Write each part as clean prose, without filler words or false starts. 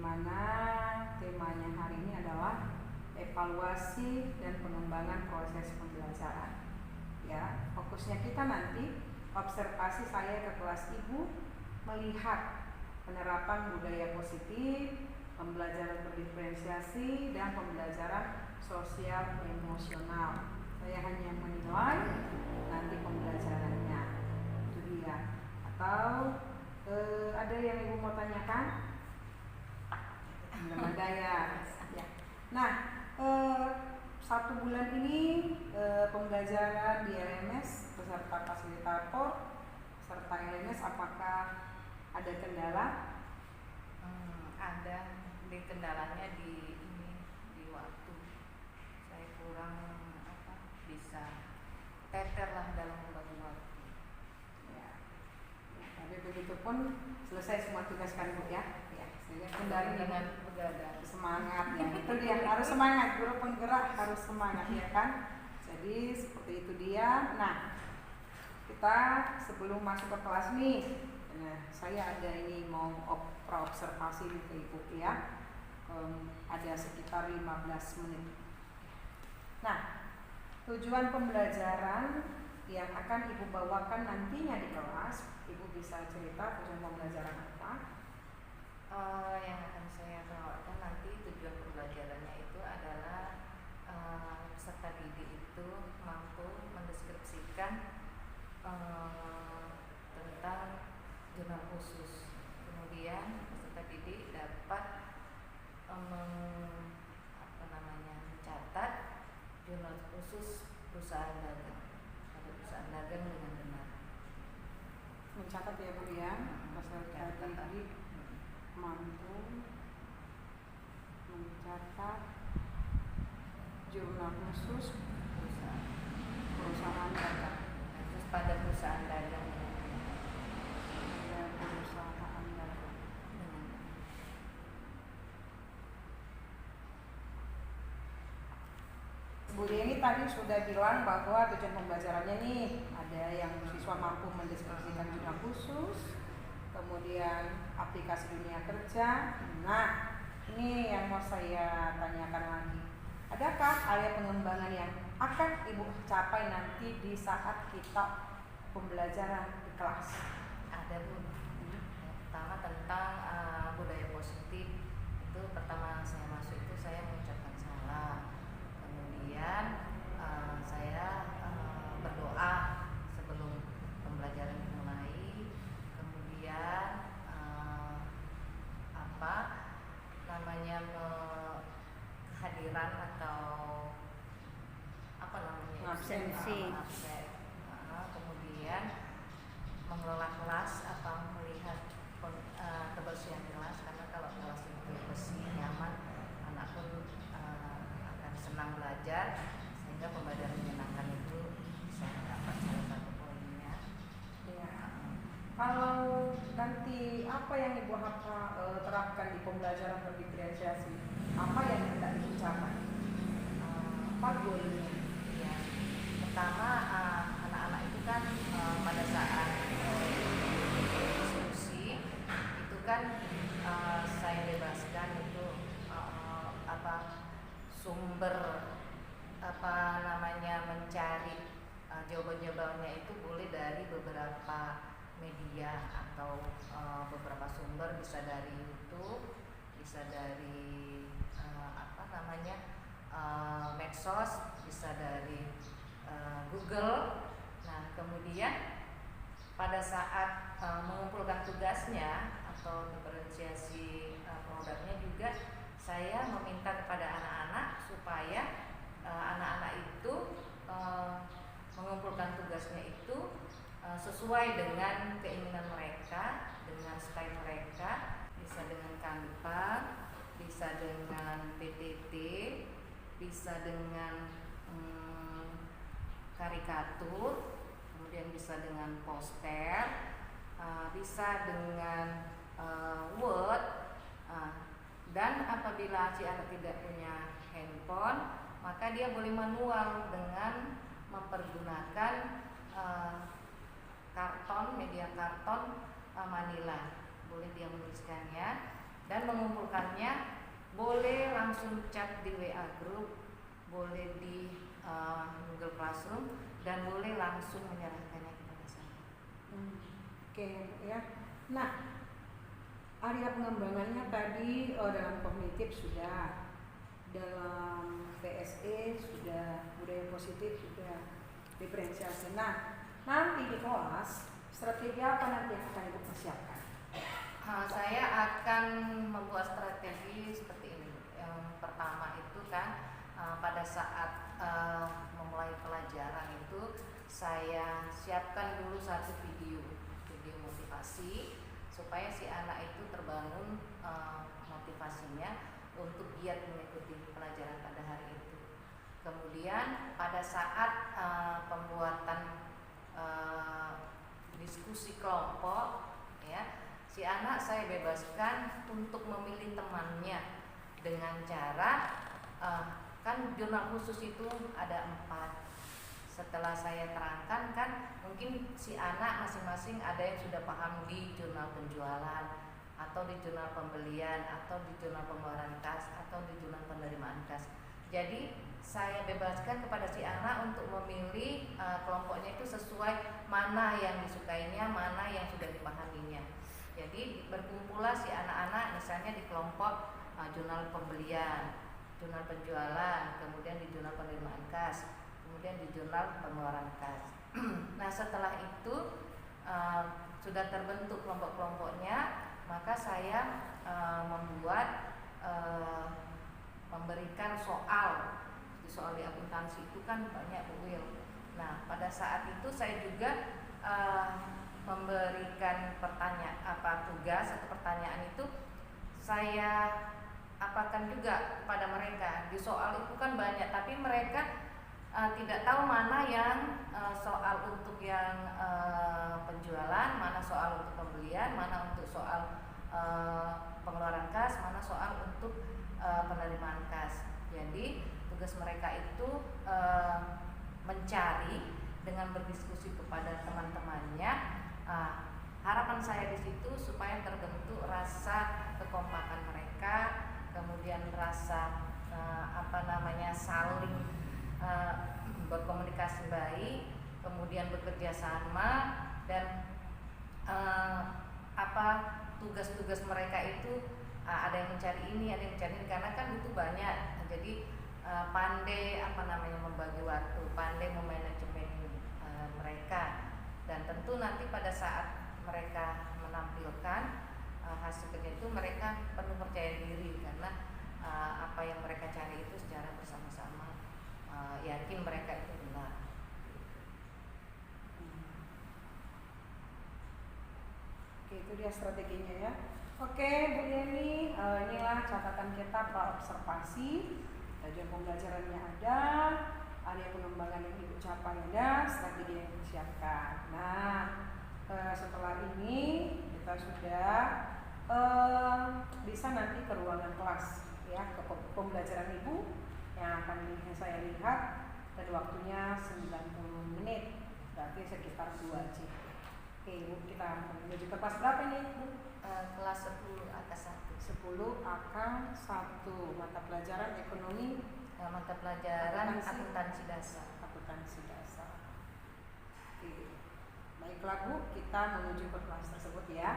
mana temanya hari ini adalah evaluasi dan pengembangan proses pembelajaran. Ya, fokusnya kita nanti observasi saya ke kelas ibu melihat penerapan budaya positif, pembelajaran berdiferensiasi dan pembelajaran sosial emosional. Saya hanya menilai nanti pembelajarannya, itu dia. Atau ada yang ibu mau tanyakan? Belum ada ya. Nah, 1 bulan ini pembelajaran di LMS beserta fasilitator serta LMS, apakah ada kendala? Ada kendalanya di waktu. Saya kurang bisa teter lah dalam membagi waktu. Ya. Tapi begitu pun selesai semua tugas kan Bu ya. Sehingga kendali dengan begadang, semangat ya. Itu dia, harus semangat, guru penggerak harus semangat ya kan. Jadi seperti itu dia. Nah, kita sebelum masuk ke kelas nih, saya ada ini mau observasi ke ibu ya. Ada sekitar 15 menit. Nah, tujuan pembelajaran yang akan ibu bawakan nantinya di kelas, ibu bisa cerita tujuan pembelajaran apa? Yang akan saya bawakan nanti tujuan pembelajarannya itu adalah peserta didik itu mampu mendeskripsikan tentang jurnal khusus. Kemudian peserta didik dapat mencatat jurnal khusus perusahaan dagang pada perusahaan dagang dengan benar. Mencatat ya Bu ya, peserta didik mampu mencatat jurnal khusus perusahaan dagang. Terus pada perusahaan dagang. Bu Yeni tadi sudah bilang bahwa tujuan pembelajarannya nih ada yang siswa mampu mendeskripsikan jurnal khusus, kemudian aplikasi dunia kerja. Nah, ini yang mau saya tanyakan lagi. Adakah area pengembangan yang akan ibu capai nanti di saat kita pembelajaran di kelas? Ada Bu. Pertama tentang budaya positif. Itu pertama saya masuk itu saya mengucapkan salah. Kemudian saya berdoa sebelum pembelajaran dimulai. Kemudian kehadiran atau absensi. Kemudian mengelola kelas atau melihat kebersihan kelas, karena kalau kelas itu bersih, nyaman, anak pun akan senang belajar, sehingga pembelajaran menyenangkan itu bisa dapat salah satu poinnya. Ya. Kalau nanti apa yang ibu terapkan di pembelajaran berdiferensiasi, apa yang hendak ibu capai? Apa goalnya? Ya. Pertama, anak-anak itu kan pada saat diskusi itu kan saya bebaskan itu sumber mencari jawaban-jawabannya itu boleh dari beberapa media atau beberapa sumber, bisa dari YouTube, bisa dari medsos, bisa dari Google. Nah, kemudian pada saat mengumpulkan tugasnya atau diferensiasi produknya juga saya meminta kepada anak-anak supaya anak-anak itu mengumpulkan tugasnya itu sesuai dengan keinginan mereka, dengan style mereka, bisa dengan Canva, bisa dengan PPT, bisa dengan karikatur, kemudian bisa dengan poster, bisa dengan Word, dan apabila si anak tidak punya handphone, maka dia boleh manual dengan mempergunakan karton, media karton manila. Boleh dia menuliskannya Dan mengumpulkannya boleh langsung chat di WA group, boleh di Google Classroom, dan boleh langsung menyerahkannya kepada saya. Oke, ya. Nah, area pengembangannya tadi dalam kognitif sudah, dalam PSE sudah, budaya positif sudah, diferensiasi. Nah, nanti di kelas strategi apa nanti yang akan Ibu persiapkan? Saya akan membuat strategi seperti ini. Yang pertama itu kan pada saat memulai pelajaran itu saya siapkan dulu satu video motivasi supaya si anak itu terbangun motivasinya untuk giat mengikuti pelajaran pada hari itu. Kemudian pada saat pembuatan diskusi kelompok, ya, si anak saya bebaskan untuk memilih temannya dengan cara kan jurnal khusus itu ada 4. Setelah saya terangkan kan mungkin si anak masing-masing ada yang sudah paham di jurnal penjualan, atau di jurnal pembelian, atau di jurnal pengeluaran kas, atau di jurnal penerimaan kas. Jadi saya bebaskan kepada si anak untuk memilih kelompoknya itu sesuai mana yang disukainya, mana yang sudah dipahaminya. Jadi berkumpullah si anak-anak misalnya di kelompok jurnal pembelian, jurnal penjualan, kemudian di jurnal penerimaan kas, kemudian di jurnal pengeluaran kas. Nah setelah itu sudah terbentuk kelompok-kelompoknya, maka saya membuat memberikan soal. Soal di akuntansi itu kan banyak Bu Wil. Nah pada saat itu saya juga memberikan tugas atau pertanyaan itu saya apakan juga kepada mereka. Di soal itu kan banyak, tapi mereka tidak tahu mana yang soal untuk yang penjualan, mana soal untuk pembelian, mana untuk soal pengeluaran kas, mana soal untuk penerimaan kas. Jadi tugas mereka itu mencari dengan berdiskusi kepada teman-temannya. Harapan saya di situ supaya terbentuk rasa kekompakan mereka, kemudian rasa saling berkomunikasi baik, kemudian bekerja sama, dan tugas-tugas mereka itu ada yang mencari ini, ada yang mencari ini, karena kan itu banyak. Jadi pandai membagi waktu, pandai memanajemen mereka, dan tentu nanti pada saat mereka menampilkan hasil kerja itu mereka penuh percaya diri karena apa yang mereka cari itu secara bersama-sama yakin mereka itu benar. Oke, itu dia strateginya ya. Oke Bu Yeni, inilah catatan kita praobservasi. Tujuan pembelajarannya ada, area pengembangan yang Ibu capai ada, strategi yang disiapkan. Nah, setelah ini kita sudah bisa nanti ke ruangan kelas ya, ke pembelajaran Ibu yang akan saya lihat, dan waktunya 90 menit, berarti sekitar 2 jam. Oke Ibu, kita menuju ke kelas berapa nih Bu? Kelas 10 AK 1. 10 AK 1, mata pelajaran ekonomi, mata pelajaran akuntansi dasar. Akuntansi dasar. Oke. Baiklah Bu, kita menuju ke kelas tersebut ya.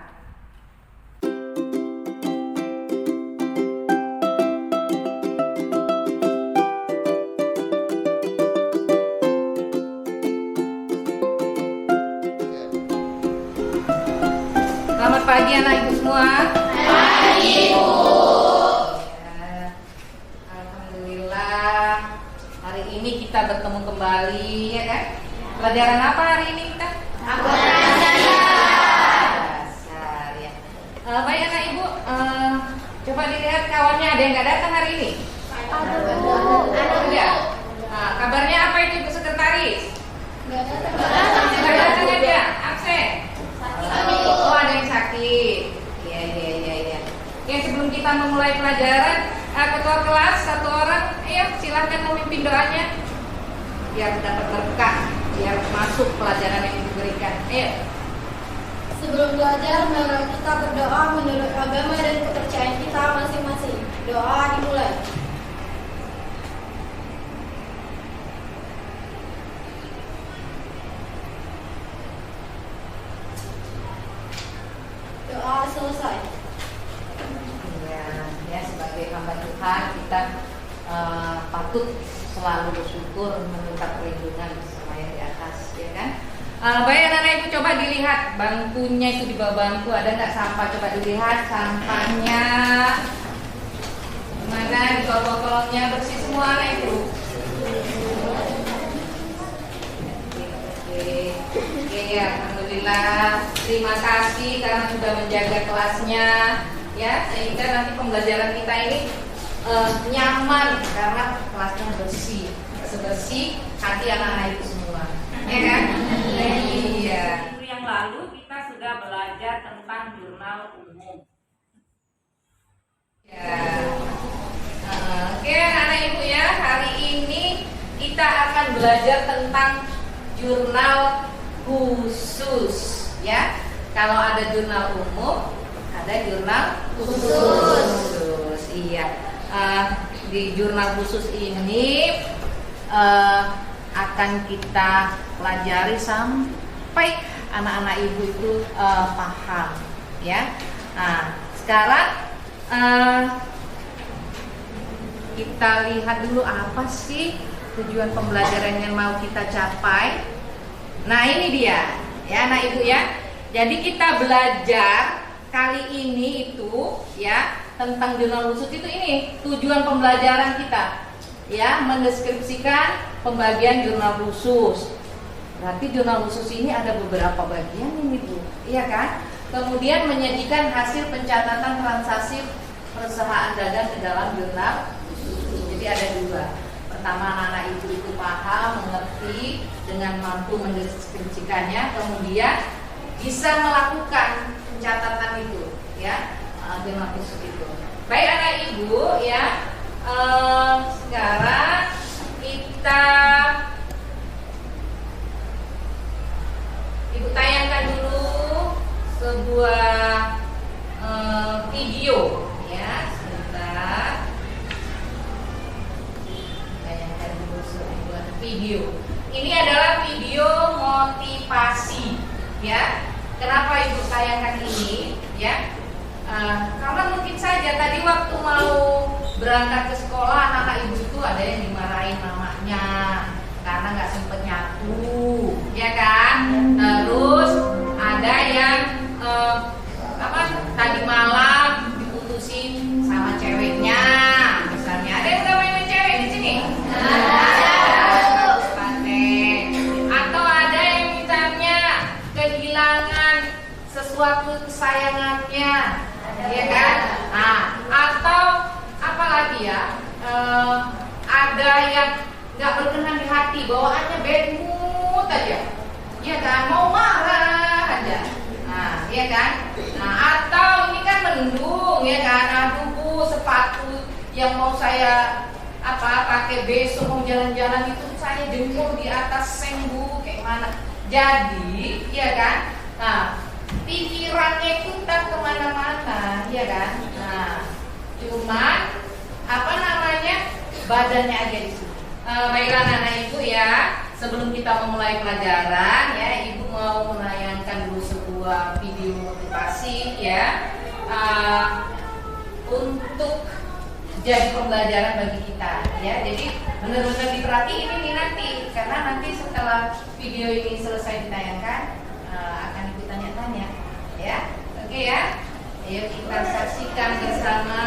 Selamat pagi anak ibu semua. Pagi Bu. Ya, alhamdulillah hari ini kita bertemu kembali ya kan. Pelajaran apa hari ini kita? Akuntansi dasar ya. Baik anak ibu, coba dilihat kawannya ada yang nggak datang hari ini. Ada. Nah, kabarnya apa itu Bu Sekretaris? Nggak datang aja, absen. Oh ada yang sakit. Iya. Ya sebelum kita memulai pelajaran, ketua kelas satu orang, ayo silahkan memimpin doanya biar dapat berkah, biar masuk pelajaran yang diberikan. Ayo. Sebelum belajar, mari kita berdoa menurut agama dan kepercayaan kita masing-masing. Doa dimulai. Doa selesai. Ya, sebagai hamba Tuhan kita patut selalu bersyukur meminta perlindungan sama yang di atas, ya kan? Baik anak-anak ibu, coba dilihat bangkunya itu, di bawah bangku ada nggak sampah? Coba dilihat sampahnya mana, di kolong-kolongnya bersih semua anak ibu. Oke, alhamdulillah. Terima kasih karena sudah menjaga kelasnya, ya, sehingga nanti pembelajaran kita ini nyaman karena kelasnya bersih, sebersih hati anak-anak itu semua, ya kan? Iya. Minggu yang lalu kita sudah belajar tentang jurnal umum. Ya. Oke, anak-anak ibu ya, hari ini kita akan belajar tentang jurnal khusus, ya. Kalau ada jurnal umum, ada jurnal khusus. Iya. Di jurnal khusus ini akan kita pelajari sampai anak-anak ibu itu paham, ya. Nah, sekarang kita lihat dulu apa sih tujuan pembelajaran yang mau kita capai. Nah, ini dia, ya anak ibu ya. Jadi kita belajar kali ini itu, ya, tentang jurnal khusus itu, ini tujuan pembelajaran kita, ya, mendeskripsikan pembagian jurnal khusus. Berarti jurnal khusus ini ada beberapa bagian ini Bu, iya kan? Kemudian menyajikan hasil pencatatan transaksi perusahaan dagang ke dalam jurnal khusus. Jadi ada dua. Pertama, anak-anak ibu itu paham, mengerti dengan mampu mendeskripsikannya, kemudian bisa melakukan pencatatan itu, ya, jurnal khusus itu. Baik anak ibu ya, sekarang kita ibu tayangkan dulu sebuah video, ya, sebentar. Tayangkan dulu sebuah video. Ini adalah video motivasi, ya. Kenapa ibu tayangkan ini, ya? Karena mungkin saja tadi waktu mau berangkat ke sekolah, anak ibu itu ada yang dimarahin mamanya karena nggak sempet nyatu, ya kan? Terus ada yang tadi malam diputusin sama ceweknya, misalnya. Ada yang udah main cewek di sini? Atau ada yang misalnya kehilangan sesuatu kesayangannya, ya kan? Nah, atau apalagi ya, ada yang nggak berkenan di hati, bawaannya bad mood aja, ya kan? Mau marah aja, nah, ya kan? Nah, atau ini kan mendung, ya kan? Aduh Bu, sepatu yang mau saya pakai besok mau jalan-jalan itu saya jemur di atas seng Bu, kayak mana? Jadi, ya kan? Nah, pikirannya itu tak kemana-mana, ya kan? Nah, cuman badannya aja di sini. Baiklah anak ibu ya, sebelum kita memulai pelajaran ya, ibu mau menayangkan dulu sebuah video motivasi ya, untuk jadi pembelajaran bagi kita ya. Jadi benar-benar diperhatiin ini nanti, karena nanti setelah video ini selesai ditayangkan akan ibu tanya-tanya ya. Oke ya, ayo kita saksikan bersama.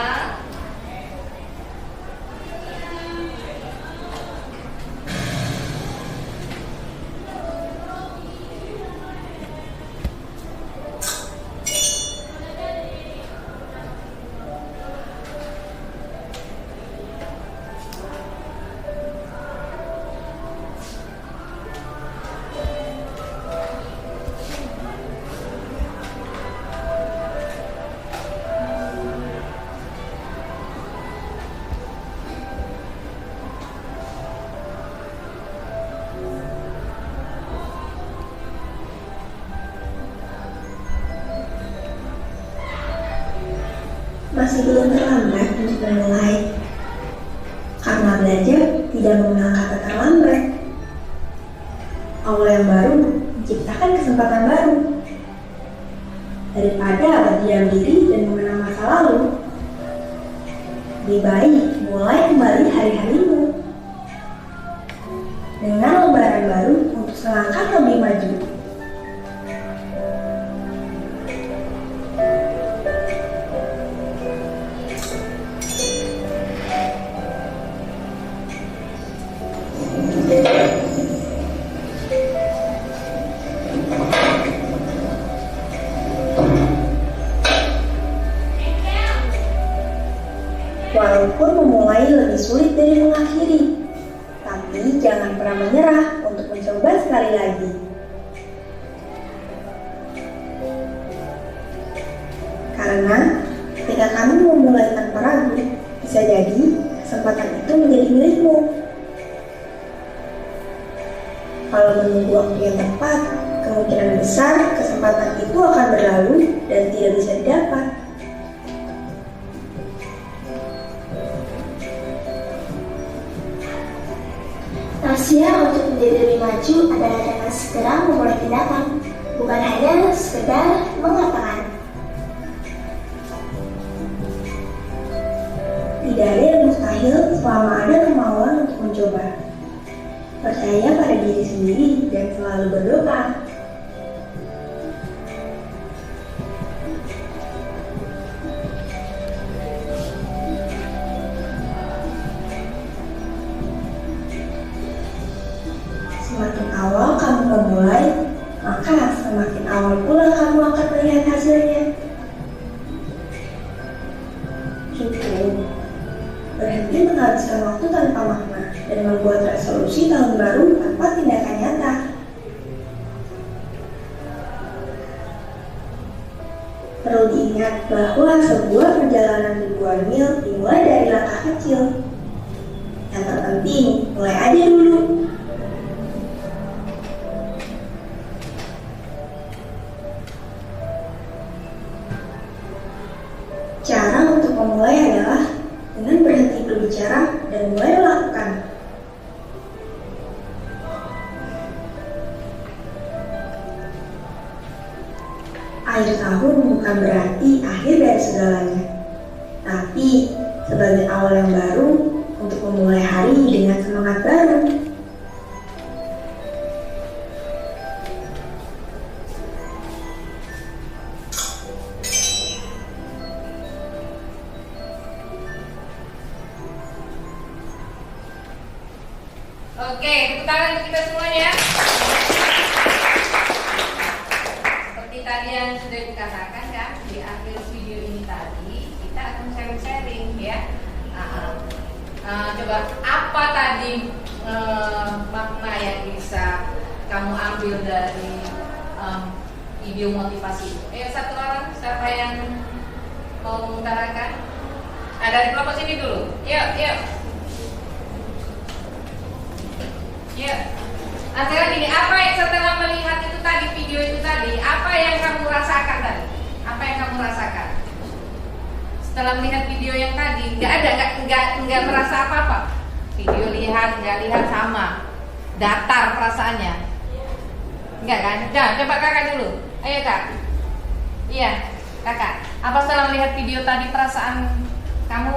masih belum terlambat untuk memulai. Karena belajar tidak mengenal kata terlambat. Awal yang baru menciptakan kesempatan baru. Daripada berdiam diri dan mengenang masa lalu, lebih baik mulai kembali hari-harimu dengan lembaran baru untuk selangkah lebih maju. Walaupun memulai lebih sulit dari mengakhiri, tapi jangan pernah menyerah untuk mencoba sekali lagi. Karena ketika kamu memulai tanpa ragu, bisa jadi kesempatan itu menjadi milikmu. Kalau menunggu waktu yang tepat, kemungkinan besar kesempatan itu akan berlalu dan tidak bisa didapat. Rahasia untuk menjadi lebih maju adalah dengan segera memulai tindakan, bukan hanya sekedar mengatakan. Tidak ada yang mustahil selama ada kemauan untuk mencoba. Percaya pada diri sendiri dan selalu berdoa. Semakin awal kamu memulai, maka semakin awal pula kamu akan melihat hasilnya. Cukup berhenti menghabiskan waktu tanpa makna dan membuat resolusi tahun baru tanpa tindakan nyata. Perlu diingat bahwa sebuah perjalanan ribuan mil dimulai dari langkah kecil. Yang terpenting, mulai aja dulu. Cara untuk memulai adalah dengan berhenti berbicara dan mulai melakukan. Akhir tahun bukan berarti akhir dari segalanya, tapi sebagai awal yang baru untuk memulai hari dengan semangat baru. Oke, tepuk tangan untuk kita semuanya. Seperti tadi yang sudah dikatakan kan, di akhir video ini tadi kita akan sharing-sharing ya. Coba apa tadi makna yang bisa kamu ambil dari video motivasi itu? Satu orang, siapa yang mau mengutarakan? Dari kelompok sini dulu. Yuk. Ya, sekarang gini, apa yang setelah melihat itu tadi, video itu tadi, apa yang kamu rasakan tadi? Apa yang kamu rasakan? Setelah melihat video yang tadi, nggak merasa apa-apa. Video lihat, nggak lihat sama, datar perasaannya. Enggak kan? Coba kakak dulu. Ayo kak. Iya, kakak. Apa setelah melihat video tadi perasaan kamu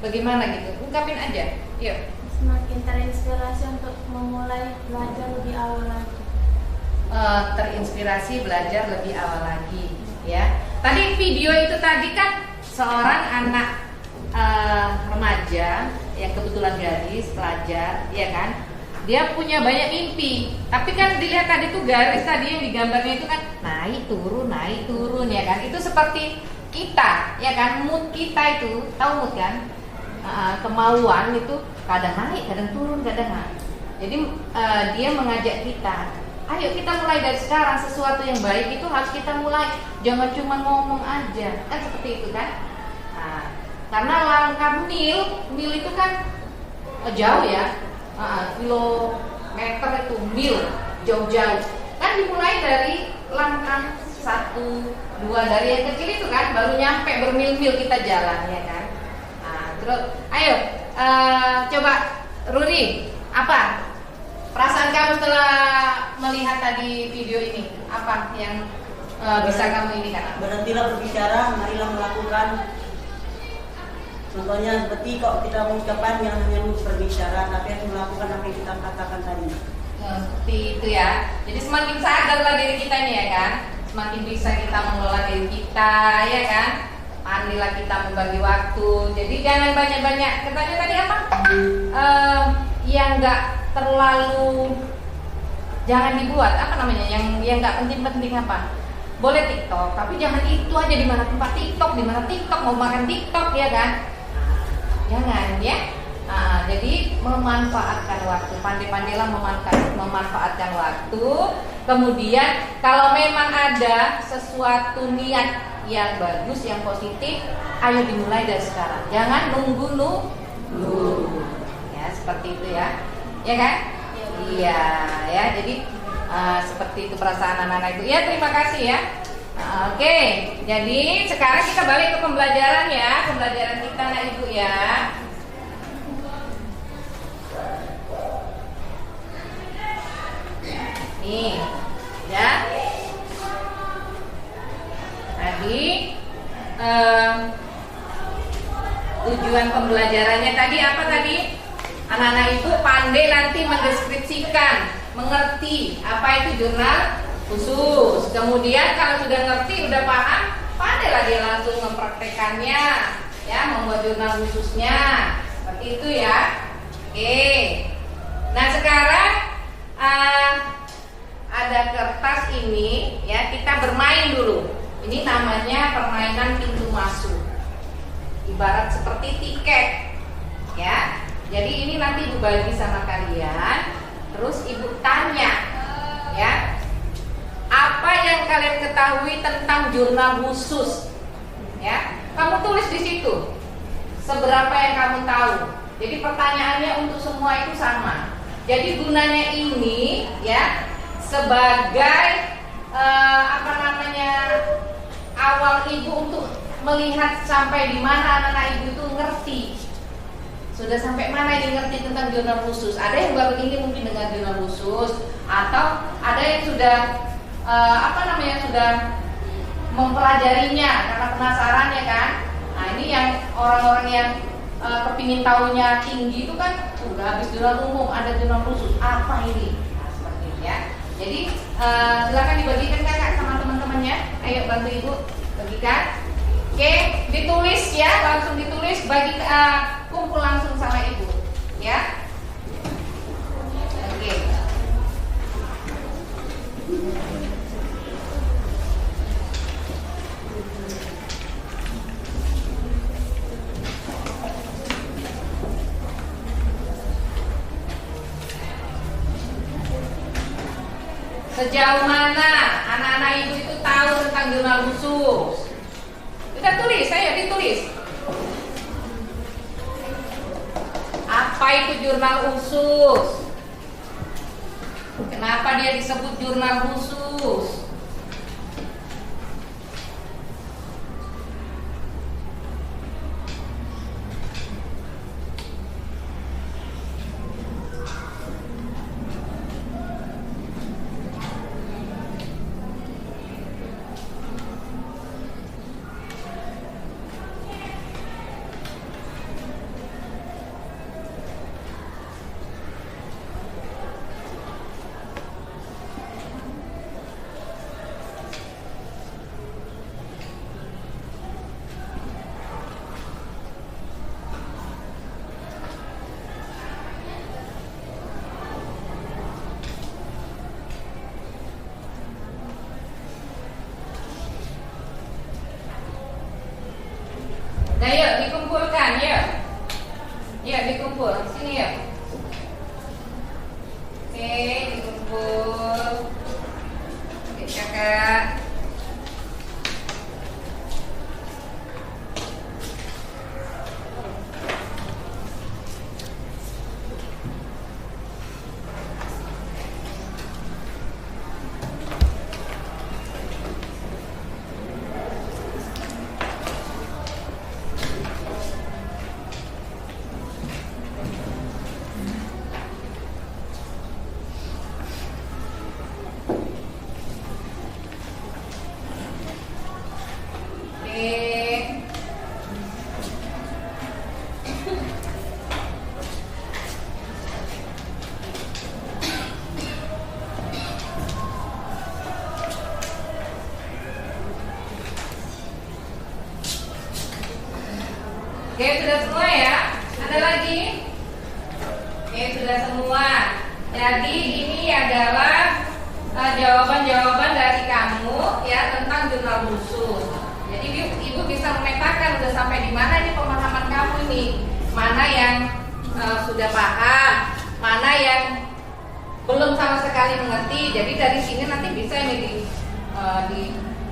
bagaimana gitu? Ungkapin aja. Yuk. Semakin terinspirasi untuk memulai belajar lebih awal lagi. Terinspirasi belajar lebih awal lagi, ya. Tadi video itu tadi kan seorang anak remaja yang kebetulan gadis pelajar, ya kan? Dia punya banyak mimpi, tapi kan dilihat tadi tuh garis tadi yang digambarnya itu kan naik turun, ya kan? Itu seperti kita, ya kan? Mood kita itu, tahu mood kan? Kemauan itu kadang naik, kadang turun, kadang naik. Jadi dia mengajak kita, ayo kita mulai dari sekarang. Sesuatu yang baik itu harus kita mulai, jangan cuma ngomong aja, kan seperti itu kan? Karena langkah mil itu kan jauh ya, kilometer itu mil, jauh-jauh. Kan dimulai dari langkah 1, 2 dari yang kecil itu kan baru nyampe bermil-mil kita jalan ya kan. Nah, terus ayo coba Ruri, apa perasaan kamu setelah melihat tadi video ini? Apa yang bisa kamu ini kan? Berhentilah berbicara, marilah melakukan. Contohnya seperti kok kita mengucapkan yang hanya berbicara, tapi harus melakukan apa yang kita katakan tadi. Seperti itu ya. Jadi semakin sadarlah diri kita ini ya kan, semakin bisa kita mengelola diri kita ya kan. Pandailah kita membagi waktu. Jadi jangan banyak-banyak. Katanya tadi apa? Yang enggak terlalu jangan dibuat apa namanya? Yang enggak penting-penting apa? Boleh TikTok, tapi jangan itu aja di mana tempat TikTok, di mana TikTok mau makan TikTok ya kan? Jangan ya. Jadi memanfaatkan waktu, pandai-pandailah memanfaatkan waktu. Kemudian kalau memang ada sesuatu niat yang bagus, yang positif, ayo dimulai dari sekarang. Jangan nunggu. Ya seperti itu ya, ya kan? Iya ya. Jadi seperti itu perasaan anak-anak itu. Ya terima kasih ya. Oke, jadi sekarang kita balik ke pembelajaran ya, pembelajaran kita anak ibu ya. Nih, ya. Tadi tujuan pembelajarannya tadi apa tadi? Anak-anak ibu pandai nanti mendeskripsikan, mengerti apa itu jurnal khusus. Kemudian kalau sudah ngerti, udah paham, pandailah dia langsung mempraktekannya, ya, membuat jurnal khususnya. Seperti itu ya. Oke. Nah sekarang ada kertas ini, ya, kita bermain dulu. Ini namanya permainan pintu masuk. Ibarat seperti tiket, ya. Jadi ini nanti ibu bagi sama kalian, terus ibu tanya, ya, apa yang kalian ketahui tentang jurnal khusus, ya. Kamu tulis di situ seberapa yang kamu tahu. Jadi pertanyaannya untuk semua itu sama. Jadi gunanya ini, ya, sebagai awal ibu untuk melihat sampai di mana anak-anak ibu itu ngerti. Sudah sampai mana ini ngerti tentang jurnal khusus? Ada yang baru ini mungkin dengan jurnal khusus, atau ada yang sudah sudah mempelajarinya karena penasaran ya kan? Nah ini yang orang-orang yang kepingin tahunya tinggi itu kan udah habis jurnal umum, ada jurnal khusus. Apa ini? Nah seperti itu ya. Jadi silakan dibagikan kakak sama teman-temannya. Ayo bantu ibu bagikan. Oke, ditulis ya, langsung ditulis, bagi kumpul langsung sama ibu, ya. Oke. Sejauh mana anak-anak ibu itu tahu tentang jurnal khusus? Kita tulis, ayo ditulis. Apa itu jurnal khusus? Kenapa dia disebut jurnal khusus? Nah yuk dikumpulkan yuk. Yuk dikumpul, sini yuk. Oke, dikumpul. Oke kakak. semua. Jadi ini adalah jawaban-jawaban dari kamu ya tentang jurnal khusus. Jadi ibu bisa memetakan udah sampai di mana ini pemahaman kamu ini, mana yang sudah paham, mana yang belum sama sekali mengerti. Jadi dari sini nanti bisa ini di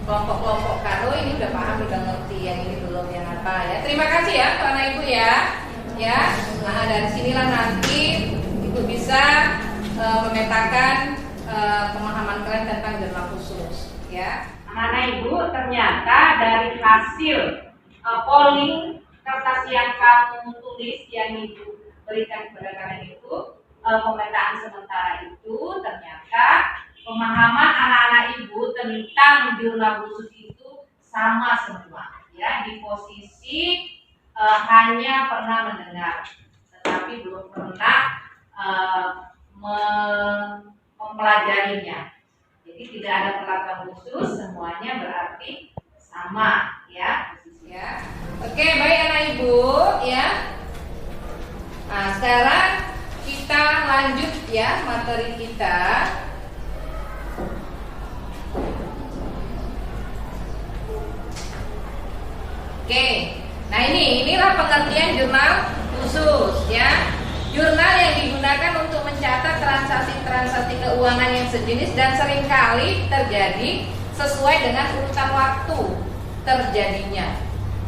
kelompok-kelompokkan. Oh ini udah paham, udah ngerti, yang ini belum, yang apa ya. Terima kasih ya untuk anak ibu ya. Ya, nah dari sinilah nanti ibu bisa memetakan pemahaman kalian tentang jurnal khusus. Ya, anak ibu, ternyata dari hasil polling kertas yang kamu tulis yang ibu berikan kepada kalian itu, pemetaan sementara itu, ternyata pemahaman anak-anak ibu tentang jurnal khusus itu sama semua, ya, di posisi hanya pernah mendengar, tetapi belum pernah mempelajarinya. Jadi tidak ada perlakuan khusus, semuanya berarti sama, ya. Ya. Oke, baik anak ibu, ya. Nah, sekarang kita lanjut ya materi kita. Oke, nah inilah pengertian jurnal khusus ya. Jurnal yang digunakan untuk mencatat transaksi-transaksi keuangan yang sejenis dan seringkali terjadi sesuai dengan urutan waktu terjadinya.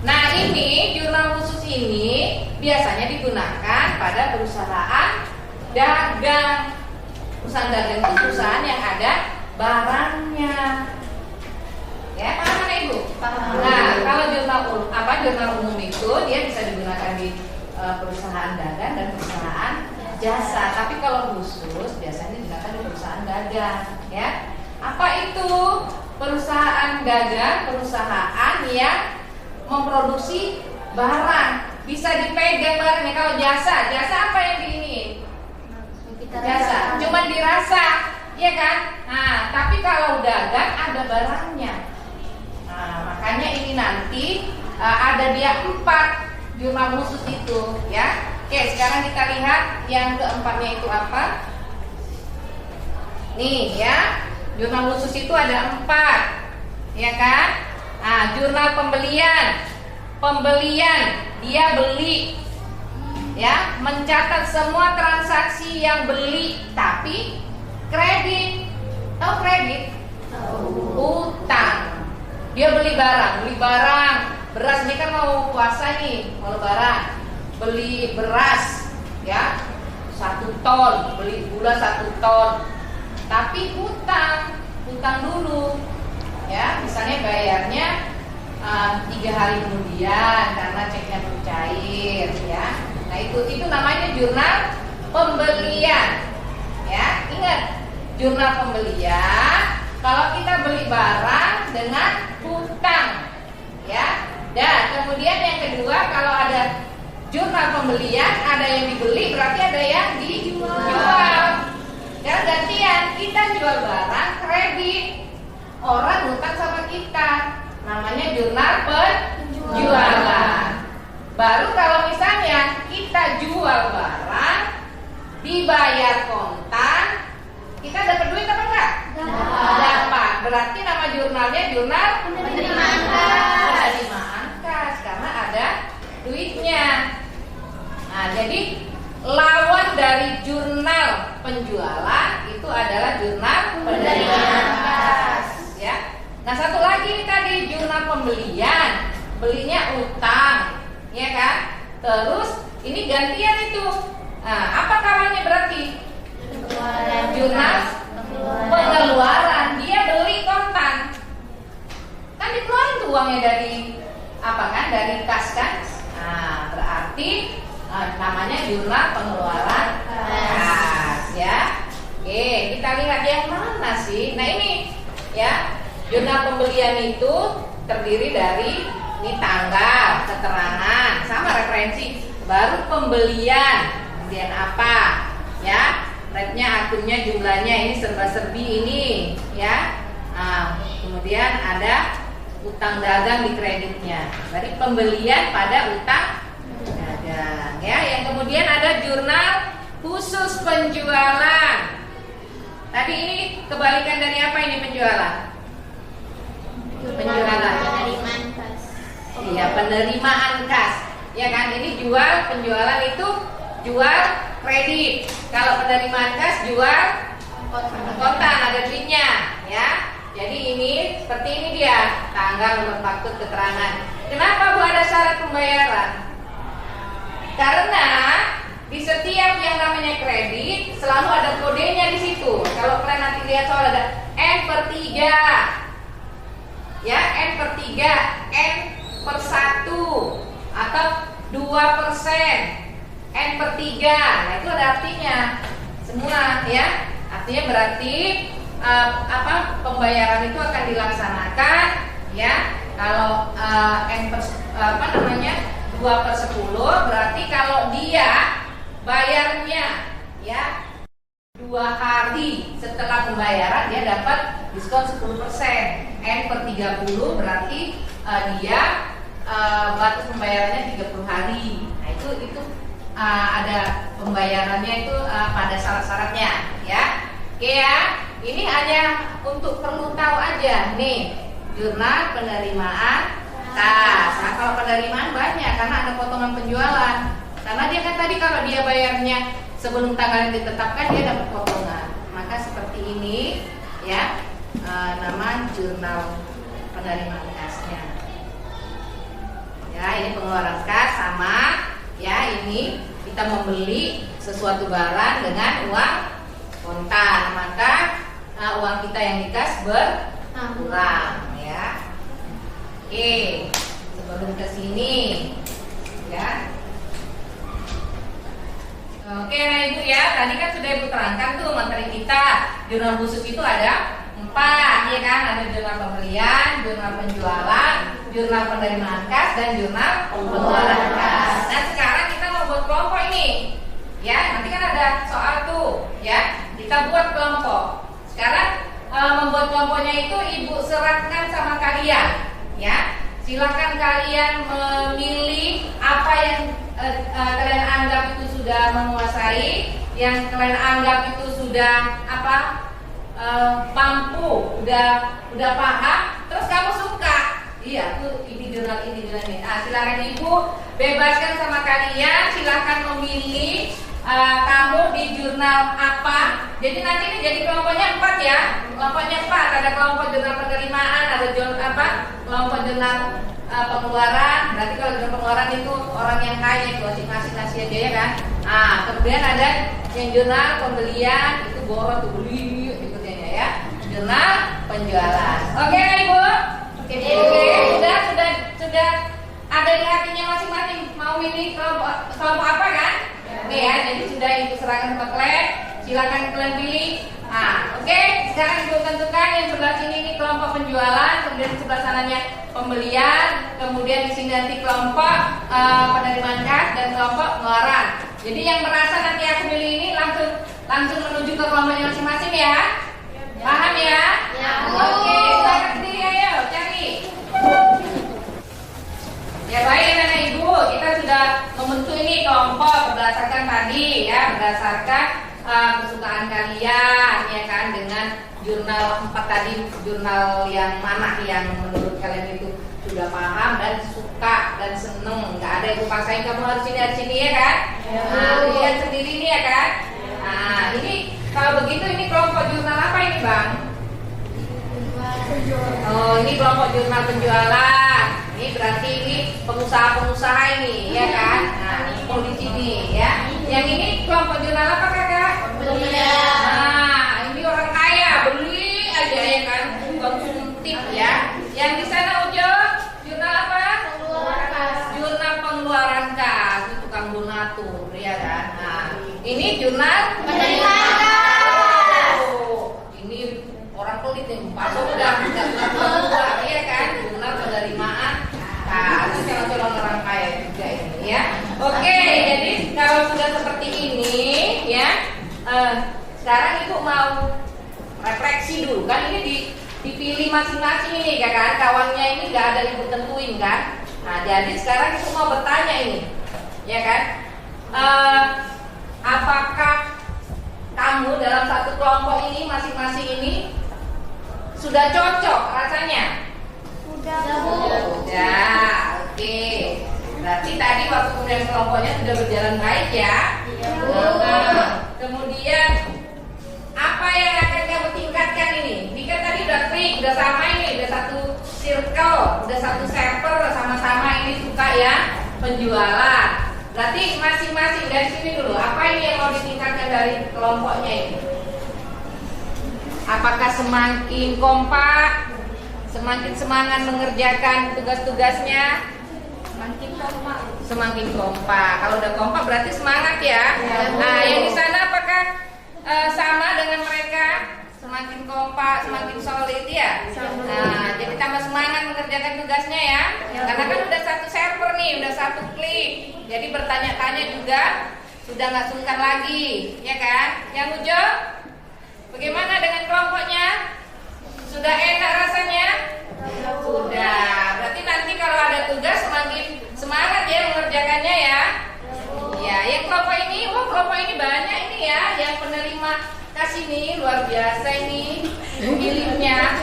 Nah ini jurnal khusus ini biasanya digunakan pada perusahaan dagang. Perusahaan dagang itu perusahaan yang ada barangnya. Ya, paham kan ibu? Paham. Nah, kalau jurnal umum itu dia bisa digunakan di perusahaan dagang dan perusahaan jasa. Tapi kalau khusus biasanya digunakan di perusahaan dagang. Ya, apa itu perusahaan dagang? Perusahaan yang memproduksi barang, bisa dipegang barangnya. Kalau jasa apa yang di ini? Jasa, cuma dirasa, ya kan? Nah, tapi kalau dagang ada barangnya. Nah, makanya ini nanti ada dia 4 jurnal khusus itu, ya. Oke, sekarang kita lihat yang keempatnya itu apa? Nih, ya. Jurnal khusus itu ada 4, ya kan? Nah, jurnal pembelian dia beli, ya, mencatat semua transaksi yang beli, tapi kredit. Tahu kredit? Utang. Dia beli barang, beras ini kan mau puasa nih, mau lebaran, beli beras, ya, 1 ton, beli gula 1 ton, tapi utang dulu. Ya, misalnya bayarnya 3 hari kemudian karena ceknya belum cair, ya. Nah itu namanya jurnal pembelian, ya. Ingat, jurnal pembelian kalau kita beli barang dengan hutang, ya. Dan kemudian yang kedua, kalau ada jurnal pembelian, ada yang dibeli berarti ada yang dijual. Dan gantian, kita jual barang kredit, orang hutang sama kita, namanya jurnal penjualan. Baru kalau misalnya kita jual barang, dibayar kontan, kita dapat duit apa enggak? Dapat. Berarti nama jurnalnya jurnal penerimaan kas, karena ada duitnya. Nah, jadi lawan dari jurnal penjualan itu adalah jurnal penerimaan kas, ya. Nah, satu lagi tadi jurnal pembelian, belinya utang, ya kan? Terus ini gantian itu. Nah, apa kawannya berarti? Jurnal pengeluaran, dia beli kontan. Kan dikeluarin tuh uangnya dari apa kan? Dari kas kan? Nah, berarti namanya jurnal pengeluaran kas, ya. Oke, kita lihat yang mana sih? Nah, ini ya. Jurnal pembelian itu terdiri dari ini tanggal, keterangan, sama referensi, baru pembelian, kemudian apa, ya, rate-nya, akunnya, jumlahnya, ini serba-serbi ini, ya. Nah, kemudian ada utang dagang di kreditnya, berarti pembelian pada utang dagang, ya. Yang kemudian ada jurnal khusus penjualan. Tadi ini kebalikan dari apa ini penjualan? Penjualan. Penerimaan kas. Iya, penerimaan kas. Ya kan? Ini jual, penjualan itu jual kredit. Kalau penerimaan kas jual kontan, ada duitnya, ya. Jadi ini seperti ini dia, tanggal, nomor faktur, keterangan. Kenapa Bu ada syarat pembayaran? Karena di setiap yang namanya kredit selalu ada kodenya di situ. Kalau kalian nanti lihat soal ada N/3, ya N/3, N/1 atau 2%, N/3. Nah itu ada artinya semua, ya. Artinya berarti pembayaran itu akan dilaksanakan, ya. Kalau 2/10 berarti kalau dia bayarnya, ya, 2 hari setelah pembayaran dia dapat diskon 10%. N/30 berarti dia batas pembayarannya 30 hari. Nah itu ada pembayarannya itu pada syarat-syaratnya, ya. Oke ya, ini hanya untuk perlu tahu aja nih, jurnal penerimaan kas. Nah kalau penerimaan banyak karena ada potongan penjualan. Karena dia kan tadi kalau dia bayarnya sebelum tanggal yang ditetapkan dia dapat potongan. Maka seperti ini, ya, nama jurnal penerimaan kasnya. Ya, ini pengeluaran kas sama, ya, ini kita membeli sesuatu barang dengan uang kontan, maka uang kita yang dikas berkurang, ya. Oke, sebelum ke sini, ya. Oke, nah Ibu ya, tadi kan sudah Ibu terangkan tuh materi kita. Jurnal khusus itu ada 4, ya kan? Ada jurnal pembelian, jurnal penjualan, jurnal penerimaan kas, dan jurnal pengeluaran kas. Nah sekarang kita mau buat kelompok ini, ya. Nanti kan ada soal tuh, ya. Kita buat kelompok. Sekarang membuat kelompoknya itu Ibu serahkan sama kalian, ya. Silakan kalian memilih apa yang kalian anggap itu sudah menguasai, yang kalian anggap itu sudah mampu, udah paham, terus kamu suka. Iya, tuh ini jurnal ini. Nah, silakan Ibu bebaskan sama kalian, silakan memilih kamu di jurnal apa. Jadi nanti ini jadi kelompoknya 4 ya. Kelompoknya 4, ada kelompok jurnal penerimaan, ada kelompok jurnal pengeluaran. Berarti kalau jurnal pengeluaran itu orang yang kaya itu ngasih aja ya kan. Nah, kemudian ada yang jurnal pembelian, itu borong tuh beli ikutnya ya. Jurnal penjualan. Oke Ibu? Oke, sudah ada di hatinya masing-masing mau milih kelompok apa kan? Oke ya, jadi sudah Ibu serahkan sama kalian. Silakan kalian pilih. Nah, oke. Sekarang Ibu tentukan yang sebelah sini ini kelompok penjualan, kemudian di sebelah sananya pembelian, kemudian di sini nanti kelompok penerimaan kas dan kelompok pengeluaran. Jadi yang merasa nanti aku pilih ini langsung menuju ke kelompoknya masing-masing ya. Paham ya? Ya. Oke, silakan sendiri ayo cari. Ya baik anak Ibu, kita sudah membentuk ini kelompok berdasarkan tadi ya, berdasarkan kesukaan kalian ya kan, dengan jurnal 4 tadi, jurnal yang mana yang menurut kalian itu sudah paham dan suka dan seneng, nggak ada yang paksain kamu harus ini harus ini ya kan. Nah, lihat sendiri nih ya kan. Nah ini kalau begitu ini kelompok jurnal apa ini Bang? Oh ini kelompok jurnal penjualan. Ini berarti ini pengusaha-pengusaha ini ya kan. Nah ini di sini ya. Yang ini kelompok jurnal apa kakak? Nah ini orang kaya beli aja ya kan, konsumtif ya. Yang di sana Ujo jurnal apa? Jurnal pengeluaran kas, itu tukang donatur ya kan. Nah ini jurnal penerimaan kas. Ini orang pelit nih, pasok udah keluar ya kan, jurnal penerimaan kas. Itu calon-calon orang kaya juga ini ya. Oke, jadi kalau sudah seperti ini ya, sekarang Ibu mau refleksi dulu kan, ini dipilih masing-masing ini kan, kawannya ini nggak ada Ibu tentuin kan. Nah jadi sekarang Ibu mau bertanya ini ya kan, apakah kamu dalam satu kelompok ini masing-masing ini sudah cocok rasanya? Sudah, oke. Berarti tadi waktu kemudian kelompoknya sudah berjalan baik ya. Kemudian apa yang akan kamu tingkatkan ini? Ini kan tadi udah klik, udah sama ini, udah satu circle, udah satu server, sama-sama ini suka ya penjualan. Berarti masing-masing dari sini dulu, apa ini yang mau ditingkatkan dari kelompoknya ini? Apakah semakin kompak, semakin semangat mengerjakan tugas-tugasnya? Semakin kompak. Kalau udah kompak berarti semangat ya. Nah, yang di sana apakah sama dengan mereka? Semakin kompak, semakin solid ya. Nah, jadi tambah semangat mengerjakan tugasnya ya. Karena kan udah satu server nih, udah satu klik. Jadi bertanya-tanya juga sudah nggak sungkan lagi, ya kan? Yang Ujo, bagaimana dengan kelompoknya? Sudah enak rasanya? Sudah. Berarti nanti kalau ada tugas semakin semangat ya mengerjakannya ya. Ya, yang kelompok ini, kelompok ini banyak ini ya, yang penerima kasih nih luar biasa ini pemilihnya,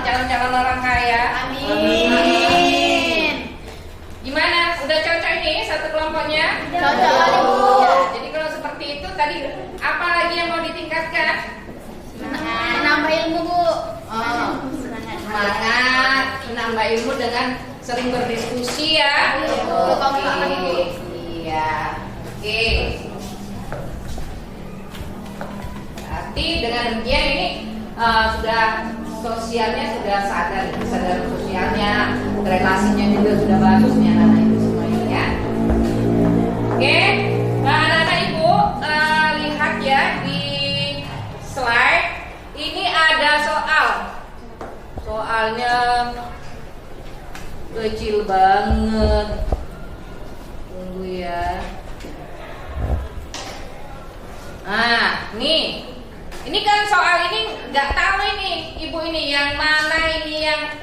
calon-calon orang kaya. Amin. Gimana? Udah cocok ini satu kelompoknya? Cocok. Ya, jadi kalau seperti itu tadi apa lagi yang mau ditingkatkan? Menambah ilmu, Bu. Semangat menambah ilmu dengan sering berdiskusi ya. Iya. Oke. Berarti dengan demikian ini sudah sosialnya sudah sadar sosialnya, relasinya juga sudah bagus nih anak-anak ibu semua ini ya. Oke, anak-anak ibu lihat ya di slide ini ada soalnya kecil banget. Tunggu ya. Nah, nih. Ini kan soal ini nggak tahu ini ibu ini yang mana ini yang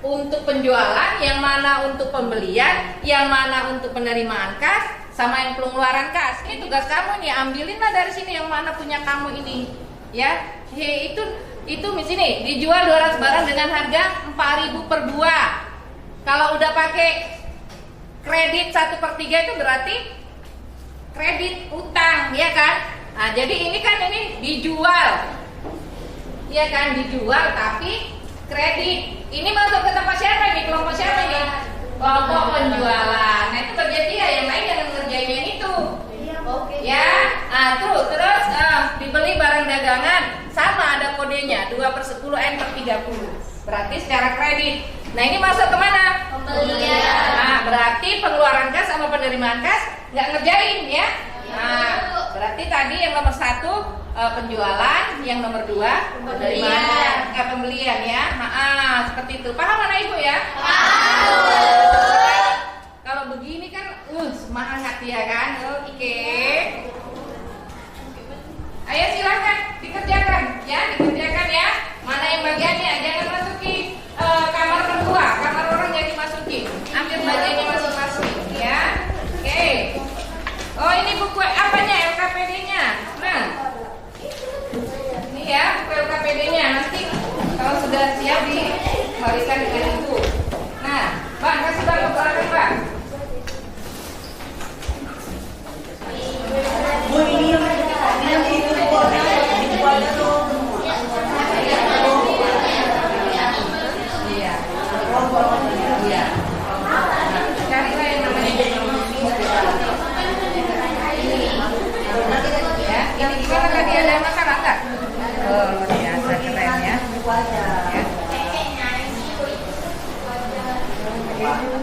untuk penjualan, yang mana untuk pembelian, yang mana untuk penerimaan kas, sama yang pengeluaran kas. Ini tugas kamu nih, ambilinlah dari sini yang mana punya kamu ini, ya. Itu di sini dijual 200 barang dengan harga 4.000 per buah. Kalau udah pakai kredit 1/3 itu berarti kredit utang, ya kan? Nah, jadi ini kan ini dijual, ya kan, dijual tapi kredit. Ini masuk ke tempat siapa nih? Kelompok siapa nih? Kelompok penjualan. Nah itu berarti ya yang lain jangan ngerjain yang itu, ya. Nah terus dibeli barang dagangan sama ada kodenya 2/10 N/30. Berarti secara kredit. Nah ini masuk kemana? Pembelian. Nah berarti pengeluaran kas sama penerimaan kas nggak ngerjain ya. Nah, berarti tadi yang nomor 1 penjualan, yang nomor 2 pembelian ya. Seperti itu. Paham anak ibu ya? Paham. Kalau begini kan semangat ya kan? Oke. Ayo silakan dikerjakan ya. Mana yang bagiannya? Jangan masuki kamar berdua, kamar orang jadi masuki. Ambil bagiannya masing-masing ya. Oke. Oh ini buku apanya? LKPD-nya. Nah, ini ya buku LKPD-nya. Nanti kalau sudah siap dikembalikan dengan ibu. Nah, Bang kasih Bang belakang Bang. Bu ini yang itu dijualnya tuh. Iya. Iya. Carilah yang namanya ya, ini gimana tadi ada makanan nggak? Oh, luar biasa keren ya.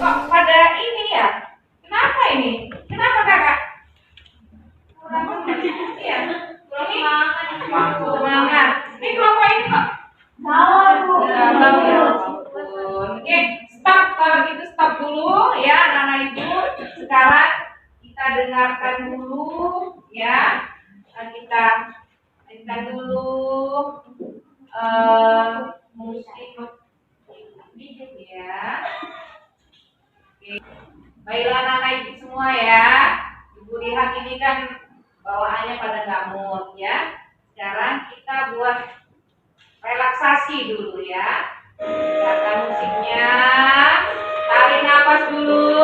Kok pada ini ya? Kenapa ini? Kenapa kakak? Kurang ya? Kurang semangat. Ini kelompok ini kok? Galau ya. Oke, stop kalau gitu stop dulu ya anak-anak ibu. Sekarang kita dengarkan dulu ya. Kita mainkan dulu musik ya. Oke. Baiklah anak-anak ibu semua ya. Ibu lihat ini kan bawaannya pada nggak mood ya. Sekarang kita buat relaksasi dulu ya. Silakan musiknya. Tarik nafas dulu.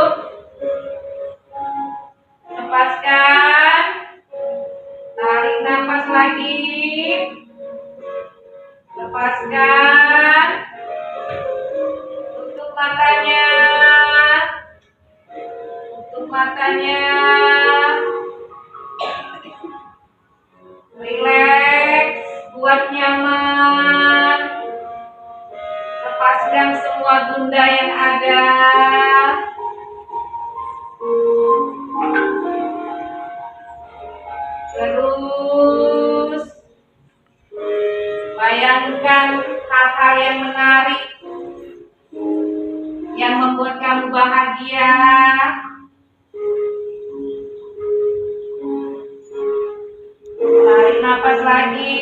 Lepaskan. Tarik nafas lagi. Lepaskan. Tutup matanya. Tutup matanya. Relax, buat nyaman. Lepaskan semua benda yang ada. Terus bayangkan hal-hal yang menarik yang membuat kamu bahagia. Tarik nafas lagi.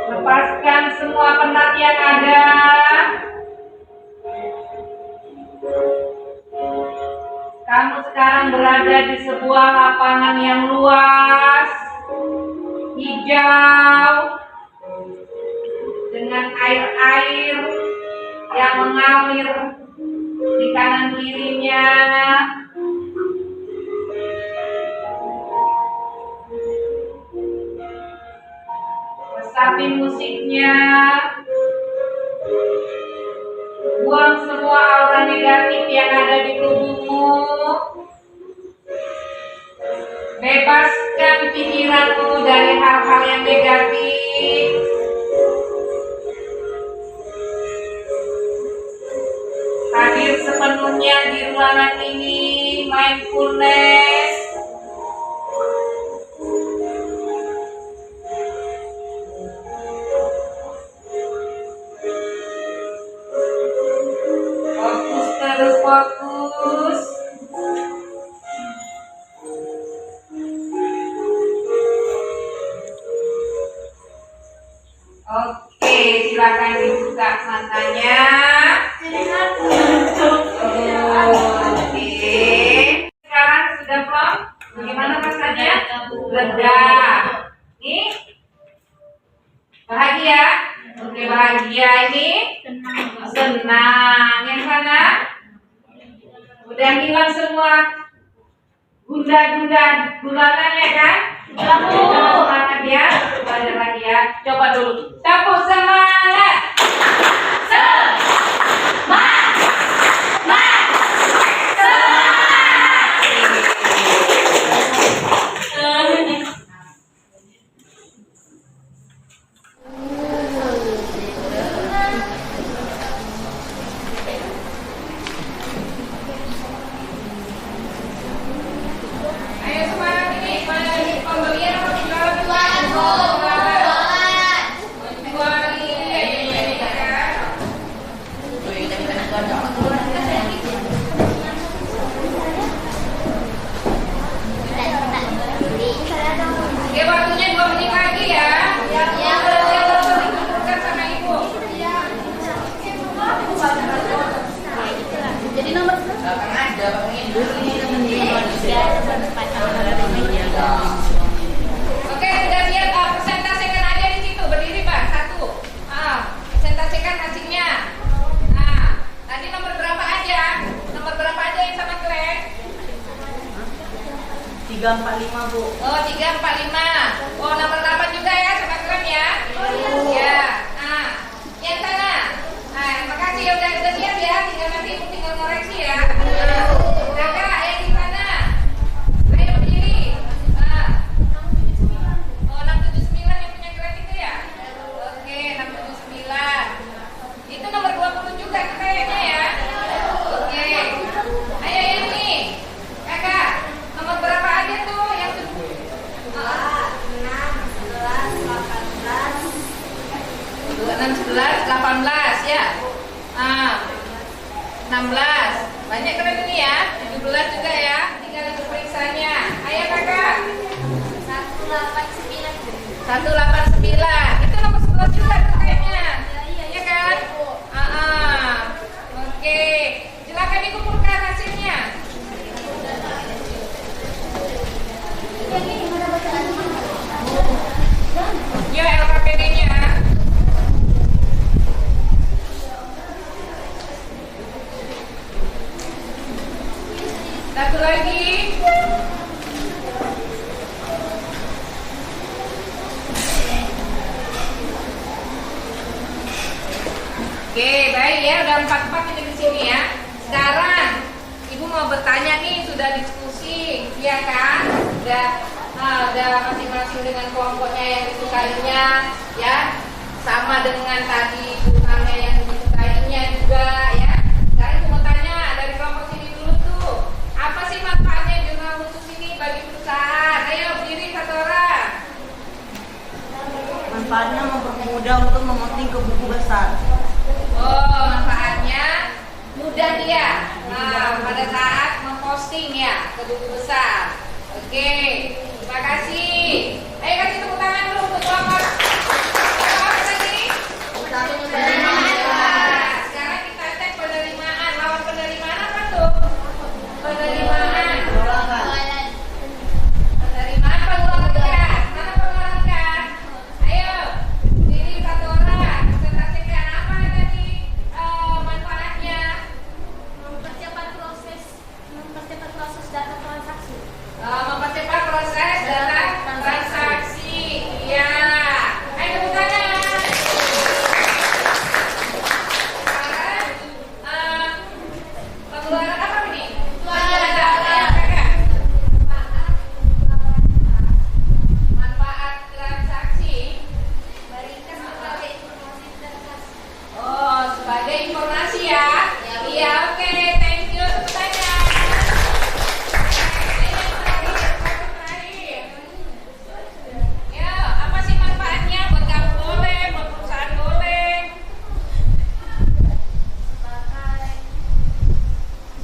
Lepaskan semua penat yang ada. Kamu sekarang berada di sebuah lapangan yang luas, hijau, dengan air-air yang mengalir di kanan kirinya. Resapi musiknya. Buang semua aura negatif yang ada di tubuhmu. Bebaskan pikiranmu dari hal-hal yang negatif. Hadir sepenuhnya di ruangan ini, mindfulness. Terus fokus. Oke, silakan dibuka matanya. Oke. Sekarang sudah plong? Bagaimana rasanya? Lega. Nih? Bahagia? Oke, bahagia ini? Senang. Yang sana? Udah hilang semua gunda-gunda gulanannya kan? Semangat ya, belajar lagi ya. Coba dulu, tepuk semangat. Oke, sudah siap. Presentasikan aja di situ. Berdiri, Pak. Satu. Presentasikan hasilnya. Nah, tadi nomor berapa aja? Nomor berapa aja yang sama kelas? 345, Bu. Oh, 345. Oh, nomor 8 juga ya sama keren ya? Ya. Nah, yang sana. Nah, makasih udah siap ya. Tinggal nanti tinggal koreksi ya. Kakak yang di sana. Ayo berdiri. Oh, 679 yang punya keren itu ya? Oke, 679. Itu nomor 20 juga kayaknya ya? Oke. Ayo ini. Kakak, nomor berapa aja tuh yang 6, 11, 18 ya. 16. Banyak keren ini ya. 17 juga ya. Tinggal itu periksanya. Ayo kakak. 189. Itu nomor 11 juga tuh kayaknya. Iya kan? Oke. Silakan dikumpulkan hasilnya. Oke, baik ya, udah 4 ini di sini ya. Sekarang Ibu mau bertanya nih, sudah diskusi, ya kan? Udah masing-masing dengan kelompoknya yang disukainya, ya. Sama dengan tadi jurnalnya yang disukainya juga, ya. Sekarang Ibu mau tanya dari kelompok sini dulu tuh, apa sih manfaatnya jurnal khusus ini bagi perusahaan? Ayo berdiri satu orang. Manfaatnya mempermudah untuk memoting ke buku besar. Oh, manfaatnya mudah dia. Nah, pada saat memposting ya ke buku besar. Oke, terima kasih. Ayo kasih tepuk tangan dulu untuk kelompok. Apa tadi? Penerimaan. Sekarang kita cek penerimaan. Lawan penerimaan apa tuh? Penerimaan. Penerimaan pengeluaran gas. Mana pengeluaran gas? Ayo, diri satu orang. Kita cekkan apa tadi manfaatnya? Mempercepat proses data transaksi. Mempercepat proses data transaksi. Iya. Ayo tepuk tangan. Sekarang pengeluaran apa ini? Manfaat transaksi. Oh, sebagai informasi ya. Iya, oke, thank you. Tepuk tangan. Ya, apa sih manfaatnya buat kamu boleh, buat perusahaan boleh?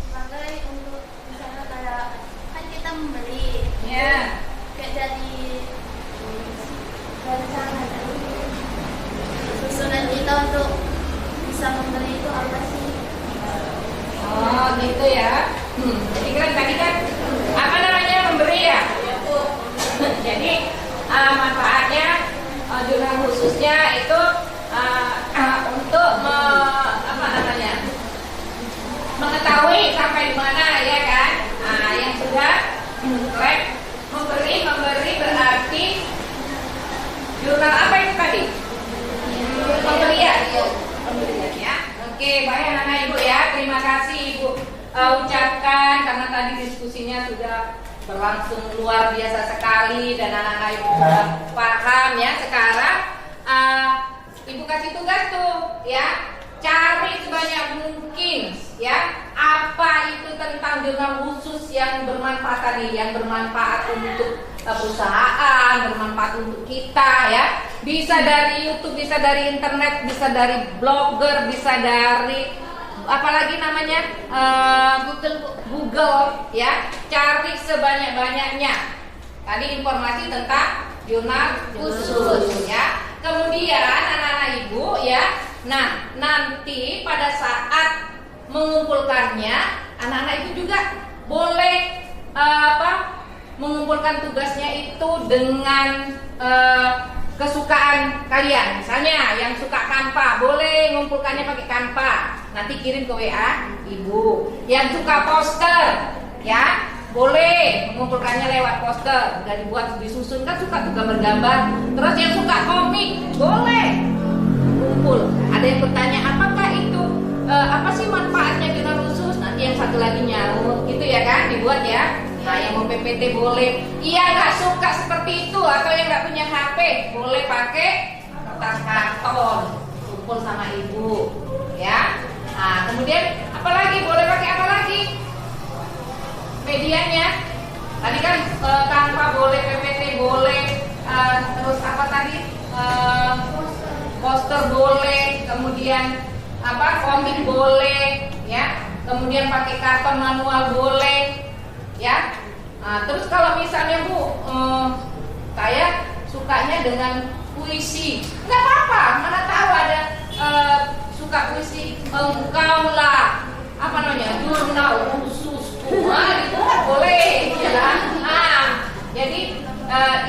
Sebagai untuk misalnya kayak kan kita membeli Ya. kayak dari sana susunan kita untuk bisa membeli itu apa sih? Oh, gitu ya. Jadi kan tadi kan apa namanya memberi ya? Jadi manfaatnya jurnal khususnya itu untuk apa namanya? Mengetahui sampai di mana ya kan? Nah, yang sudah memberi berarti jurnal apa itu tadi? Pemberian ya. Oke, baik anak-anak Ibu ya. Terima kasih Ibu ucapkan karena tadi diskusinya sudah berlangsung luar biasa sekali dan anak-anak Ibu sudah paham ya. Sekarang Ibu kasih tugas tuh ya. Cari sebanyak mungkin ya apa itu tentang jurnal khusus yang bermanfaat tadi, yang bermanfaat untuk perusahaan, bermanfaat untuk kita ya. Bisa dari YouTube, bisa dari internet, bisa dari blogger, bisa dari apalagi namanya Google ya. Cari sebanyak-banyaknya. Tadi informasi tentang jurnal khusus ya. Kemudian anak-anak Ibu ya. Nah, nanti pada saat mengumpulkannya, anak-anak itu juga boleh mengumpulkan tugasnya itu dengan kesukaan kalian. Misalnya yang suka Canva boleh mengumpulkannya pakai Canva. Nanti kirim ke WA Ibu. Yang suka poster ya boleh mengumpulkannya lewat poster. Udah dibuat, disusun kan suka tuh gambar-gambar. Terus yang suka komik boleh kumpul. Ada yang bertanya apakah itu apa sih manfaatnya jurnal khusus? Nanti yang satu lagi nyaut gitu ya kan, dibuat ya. Nah yang mau PPT boleh. Iya nggak suka seperti itu atau yang nggak punya HP boleh pakai kertas karton, kumpul sama Ibu ya. Nah kemudian apalagi boleh pakai apa lagi medianya? Tadi kan Canva boleh, PPT boleh, terus apa tadi? Poster boleh, kemudian komik boleh, ya. Kemudian pakai karton manual boleh, ya. Nah, terus kalau misalnya Bu, saya sukanya dengan puisi, nggak apa-apa. Mana tahu ada suka puisi, engkau lah, apa namanya, jurnal khusus, itu boleh, ya. Nah, jadi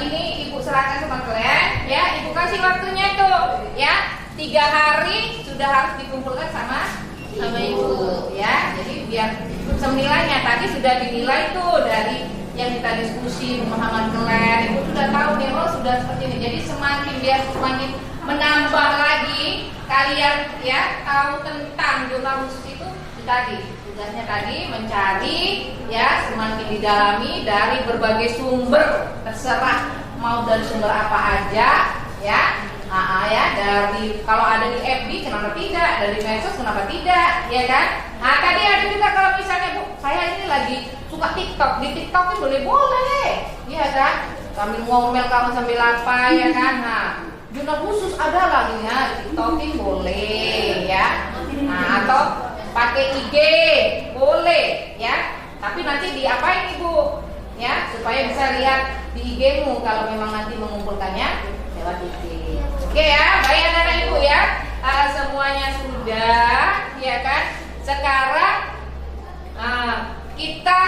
ini Ibu serahkan sama kalian, ya. Ibu kasih waktunya tuh, ya. 3 hari sudah harus dikumpulkan sama Ibu, ya. Jadi biar semnilainya tadi sudah dinilai tuh dari yang kita diskusi pemahaman kalian. Ibu sudah tahu nih, oh sudah seperti ini. Jadi semakin biar semakin menambah lagi kalian ya tahu tentang jurnal khusus itu tadi tugasnya tadi mencari ya semakin didalami dari berbagai sumber, terserah mau dari sumber apa aja ya. Ya dari kalau ada di FB kenapa tidak, dari medsos kenapa tidak, ya kan? Tadi ada juga kalau misalnya Bu, saya ini lagi suka TikTok, di TikTok ini boleh, ya kan? Sambil ngomel kamu sambil apa, ya kan? Jurnal khusus ada lagi ya, di TikTokin boleh, ya. Atau pakai IG boleh, ya. Tapi nanti diapain Ibu, ya? Supaya bisa lihat di IG-mu kalau memang nanti mengumpulkannya lewat IG. Oke ya, baik anak-anak Ibu ya, semuanya sudah, ya kan? Sekarang kita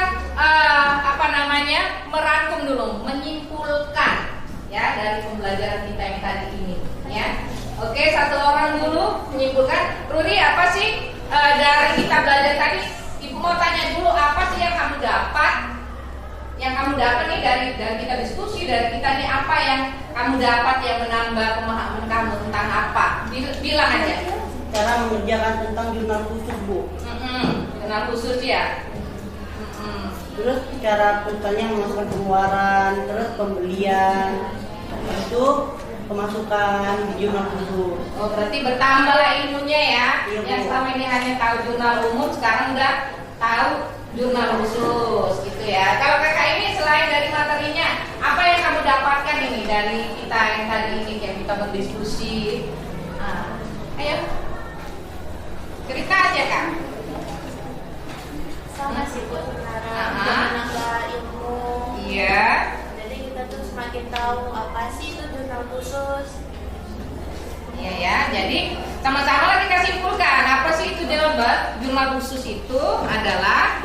merangkum dulu, menyimpulkan ya dari pembelajaran kita yang tadi ini, ya. Oke, satu orang dulu menyimpulkan. Rudi, apa sih dari kita belajar tadi? Ibu mau tanya dulu apa sih yang kamu dapat? Yang kamu dapat nih dari kita diskusi, dari kita nih apa yang kamu dapat yang menambah pemahaman kamu tentang apa? Bilang aja. Cara mengerjakan tentang jurnal khusus, Bu. Jurnal khusus ya. Terus cara misalnya memasukkan pengeluaran, terus pembelian, itu pemasukan di jurnal khusus. Oh, berarti bertambahlah ilmunya ya. Iya, Yang Bu. selama ini hanya tahu jurnal umum, sekarang udah tahu jurnal khusus gitu ya. Kalau kakak ini selain dari materinya, apa yang kamu dapatkan ini dari kita yang tadi ini yang kita berdiskusi? Ayo cerita aja Kak. Sama sih Bu, menambah ilmu. Iya. Jadi kita tuh semakin tahu apa sih itu jurnal khusus. Iya ya. Jadi sama-sama lagi kita simpulkan apa sih itu jawaban jurnal khusus itu adalah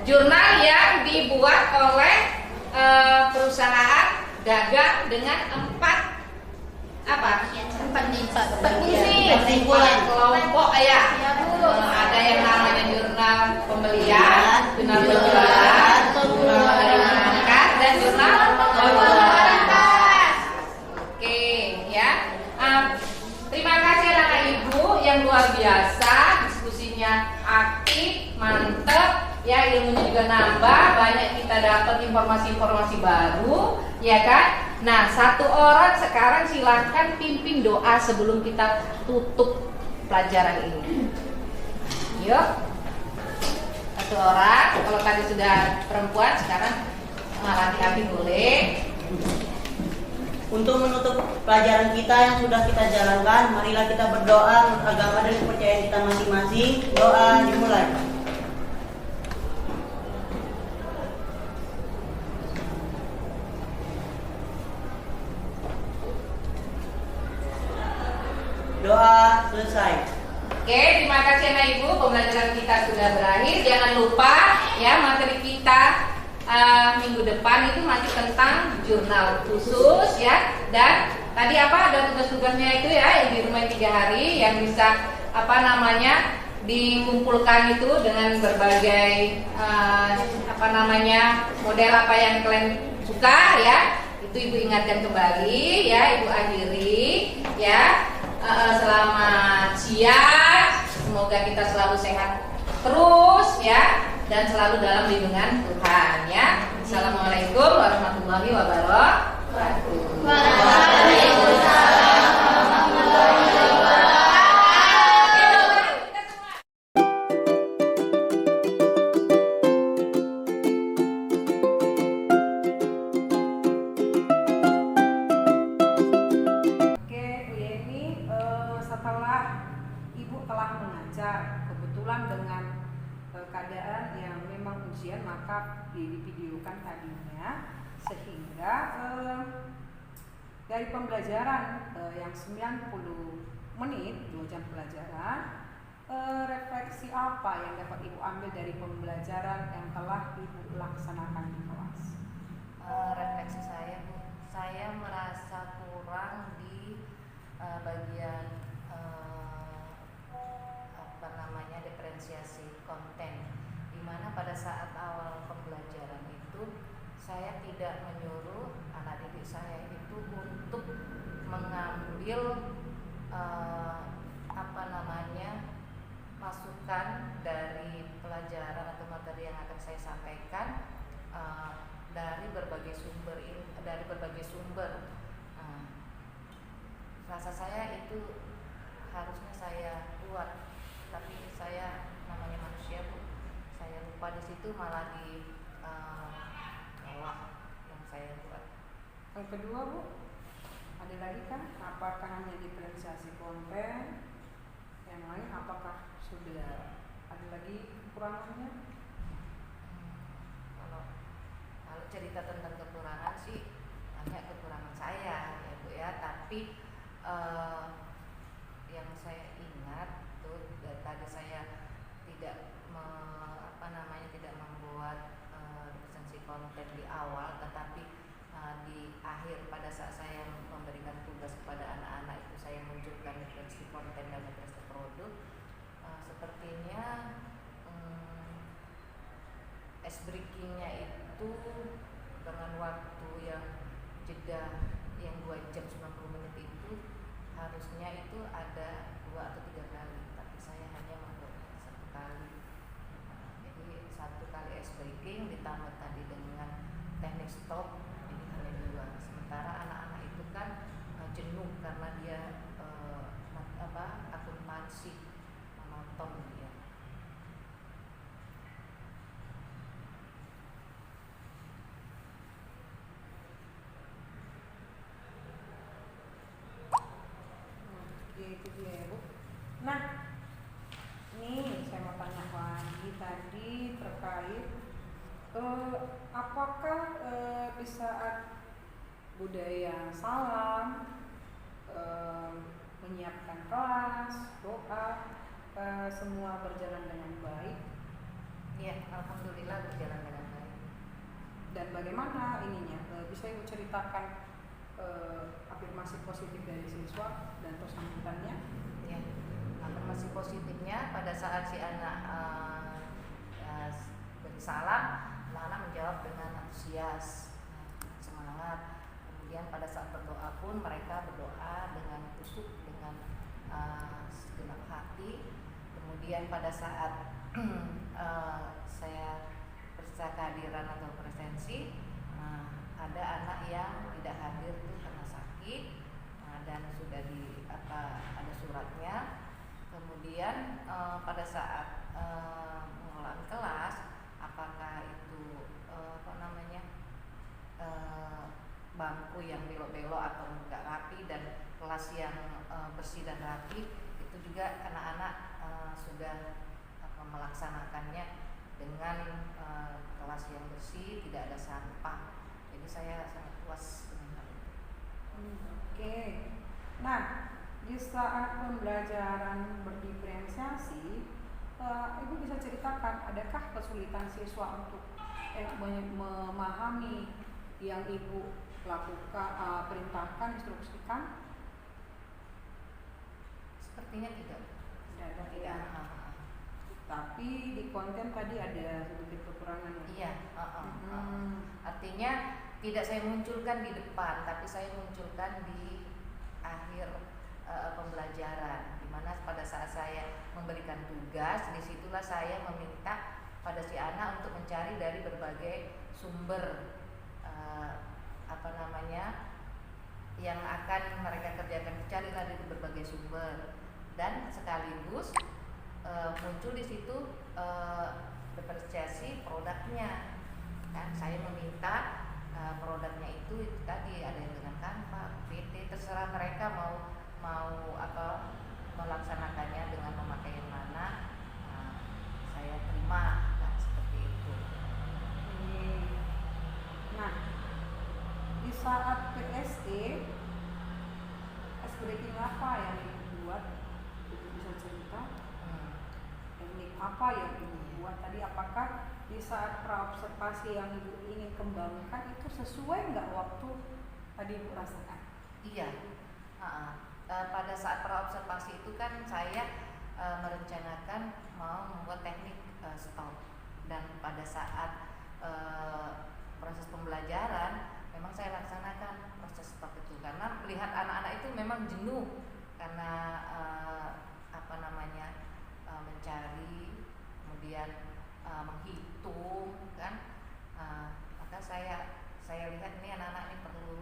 jurnal yang dibuat oleh perusahaan dagang dengan empat fungsi, kelompok ya. Ada yang namanya jurnal pembelian, jurnal penjualan, jurnal perbankan, dan jurnal komoditas. Oke ya. Terima kasih anak ibu yang luar biasa, diskusinya aktif, mantep. Ya, ilmunya juga nambah, banyak kita dapat informasi-informasi baru, ya kan? Nah, satu orang sekarang silahkan pimpin doa sebelum kita tutup pelajaran ini. Yuk, satu orang. Kalau tadi sudah perempuan, sekarang laki-laki boleh. Untuk menutup pelajaran kita yang sudah kita jalankan, marilah kita berdoa menurut agama dan kepercayaan kita masing-masing. Doa dimulai. Doa selesai. Oke, terima kasih anak ibu, pembelajaran kita sudah berakhir. Jangan lupa ya materi kita minggu depan itu masih tentang jurnal khusus ya. Dan tadi ada tugas-tugasnya itu ya yang di rumah 3 hari yang bisa dikumpulkan itu dengan berbagai model apa yang kalian suka ya. Itu ibu ingatkan kembali ya, ibu akhiri ya. Selamat siang, semoga kita selalu sehat terus ya, dan selalu dalam lindungan Tuhan ya. Assalamualaikum warahmatullahi wabarakatuh. Waalaikumsalam warahmatullahi wabarakatuh. Setelah ibu telah mengajar, kebetulan dengan keadaan yang memang ujian, maka divideokan tadinya, sehingga dari pembelajaran yang 90 menit 2 jam pelajaran, refleksi apa yang dapat ibu ambil dari pembelajaran yang telah ibu laksanakan di kelas? Refleksi saya, Bu, saya merasa kurang di bagian diferensiasi konten, dimana pada saat awal pembelajaran itu saya tidak menyuruh anak didik saya itu untuk mengambil masukan dari pelajaran atau materi yang akan saya sampaikan dari berbagai sumber. Rasa saya itu harusnya saya buat, tapi saya namanya manusia Bu, saya lupa di situ malah di olah yang saya buat. Yang kedua Bu, ada lagi kan? Apakah hanya diferensiasi konten? Yang lain apakah sudah ada lagi kekurangannya? Kalau cerita tentang kekurangan sih banyak kekurangan saya ya Bu ya, tapi yang saya ingat tuh tadi saya tidak tidak membuat resensi konten di awal, tetapi di akhir pada saat saya memberikan tugas kepada anak-anak itu saya munculkan referensi konten dan referensi produk. Sepertinya ice breakingnya itu dengan waktu yang jeda yang 2 jam 90 menit itu harusnya itu ada 2 atau 3 kali, tapi saya hanya membuat 1 kali. Jadi 1 kali ice breaking ditambah tadi dengan teknik stop, ini hanya 2. Sementara anak-anak itu kan jenuh karena dia akuntansi monoton dia. Itu dia ya Bu. Nah, nih saya mau tanya lagi tadi terkait apakah di saat budaya salam, menyiapkan kelas, doa, semua berjalan dengan baik? Ya, alhamdulillah berjalan dengan baik. Dan bagaimana ininya? Bisa Ibu ceritakan afirmasi positif dari siswa dan terus sambutannya? Ya, afirmasi positifnya pada saat si anak beri salam, anak-anak menjawab dengan antusias, semangat. Kemudian pada saat berdoa pun mereka berdoa dengan khusyuk, dengan segenap hati. Kemudian pada saat saya kehadiran atau presensi, ada anak yang tidak hadir itu karena sakit, dan sudah ada suratnya. Kemudian pada saat mengulang kelas, apakah itu bangku yang belok-belok atau enggak rapi dan kelas yang bersih dan rapi, itu juga anak-anak sudah melaksanakannya dengan kelas yang bersih, tidak ada sampah. Jadi saya sangat puas dengan hal itu. Oke. Nah, di saat pembelajaran berdiferensiasi, Ibu bisa ceritakan adakah kesulitan siswa untuk memahami yang Ibu lakukan, perintahkan, instruksikan? Sepertinya tidak. Tidak. Tapi di konten tadi ada sedikit kekurangan. Iya. Artinya tidak saya munculkan di depan, tapi saya munculkan di akhir pembelajaran, di mana pada saat saya memberikan tugas, disitulah saya meminta pada si anak untuk mencari dari berbagai sumber yang akan mereka kerjakan, carilah dari berbagai sumber, dan sekaligus muncul di situ diferensiasi produknya. Kan saya meminta produknya itu tadi ada yang dengan Canva, PT, terserah mereka mau melaksanakannya dengan memakai yang mana, saya terima, kan seperti itu. Nah, di saat PSE, ice breaking apa yang dibuat? Ibu bisa cerita? Teknik apa yang Ibu buat tadi? Apakah di saat praobservasi yang Ibu ingin kembangkan itu sesuai nggak waktu tadi Ibu rasakan? Iya. Pada saat praobservasi itu kan saya merencanakan mau membuat teknik stop, dan pada saat proses pembelajaran jenuh karena mencari, kemudian menghitung kan, maka saya lihat ini anak-anak ini perlu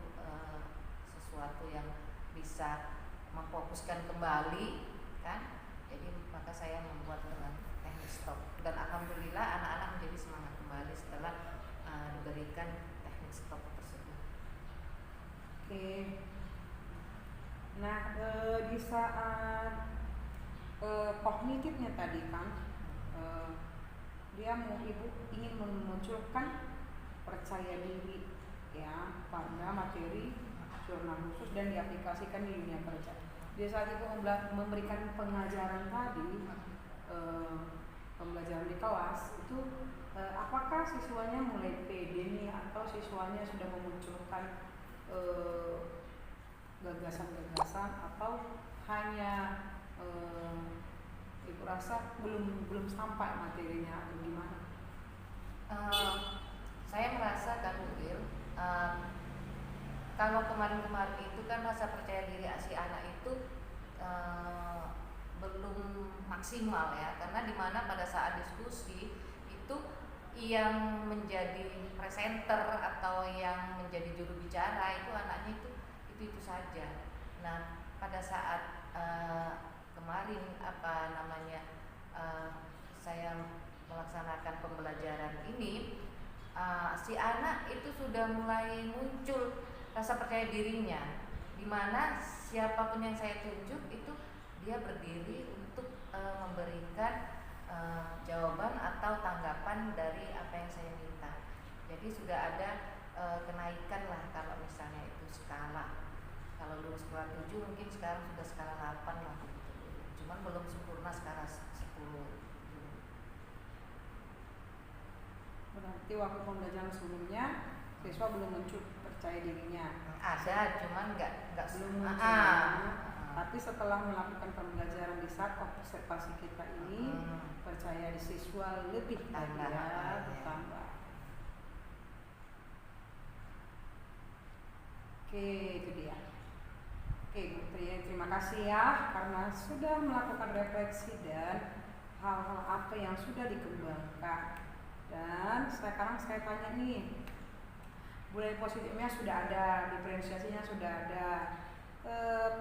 sesuatu yang bisa memfokuskan kembali kan, jadi maka saya membuat dengan teknik stop, dan alhamdulillah anak-anak menjadi semangat kembali setelah diberikan teknik stop tersebut. Oke. Nah, di saat kognitifnya tadi kan, ibu ingin memunculkan percaya diri ya pada materi jurnal khusus dan diaplikasikan di dunia kerja. Di saat ibu memberikan pengajaran tadi, pembelajaran di kelas itu, apakah siswanya mulai pede nih, atau siswanya sudah memunculkan gagasan-gagasan, atau hanya ibu rasa belum sampai materinya atau gimana? Saya merasa kan Will, kalau kemarin-kemarin itu kan rasa percaya diri si anak itu belum maksimal ya, karena dimana pada saat diskusi itu yang menjadi presenter atau yang menjadi juru bicara itu anaknya itu saja. Nah, pada saat kemarin saya melaksanakan pembelajaran ini, si anak itu sudah mulai muncul rasa percaya dirinya, dimana siapapun yang saya tunjuk itu dia berdiri untuk memberikan jawaban atau tanggapan dari apa yang saya minta. Jadi sudah ada kenaikan lah kalau misalnya itu skala. Kalau dulu skala 7 mungkin sekarang sudah skala 8 lah gitu. Cuman belum sempurna skala 10. Berarti waktu pembelajaran sebelumnya siswa belum muncul percaya dirinya. Ada, cuman nggak belum muncul. Tapi setelah melakukan pembelajaran di saat observasi kita ini, percaya di siswa lebih bertambah. Oke, itu dia. Oke, Bu Tri, terima kasih ya karena sudah melakukan refleksi dan hal-hal apa yang sudah dikembangkan. Dan sekarang saya tanya nih, budaya positifnya sudah ada, diferensiasinya sudah ada,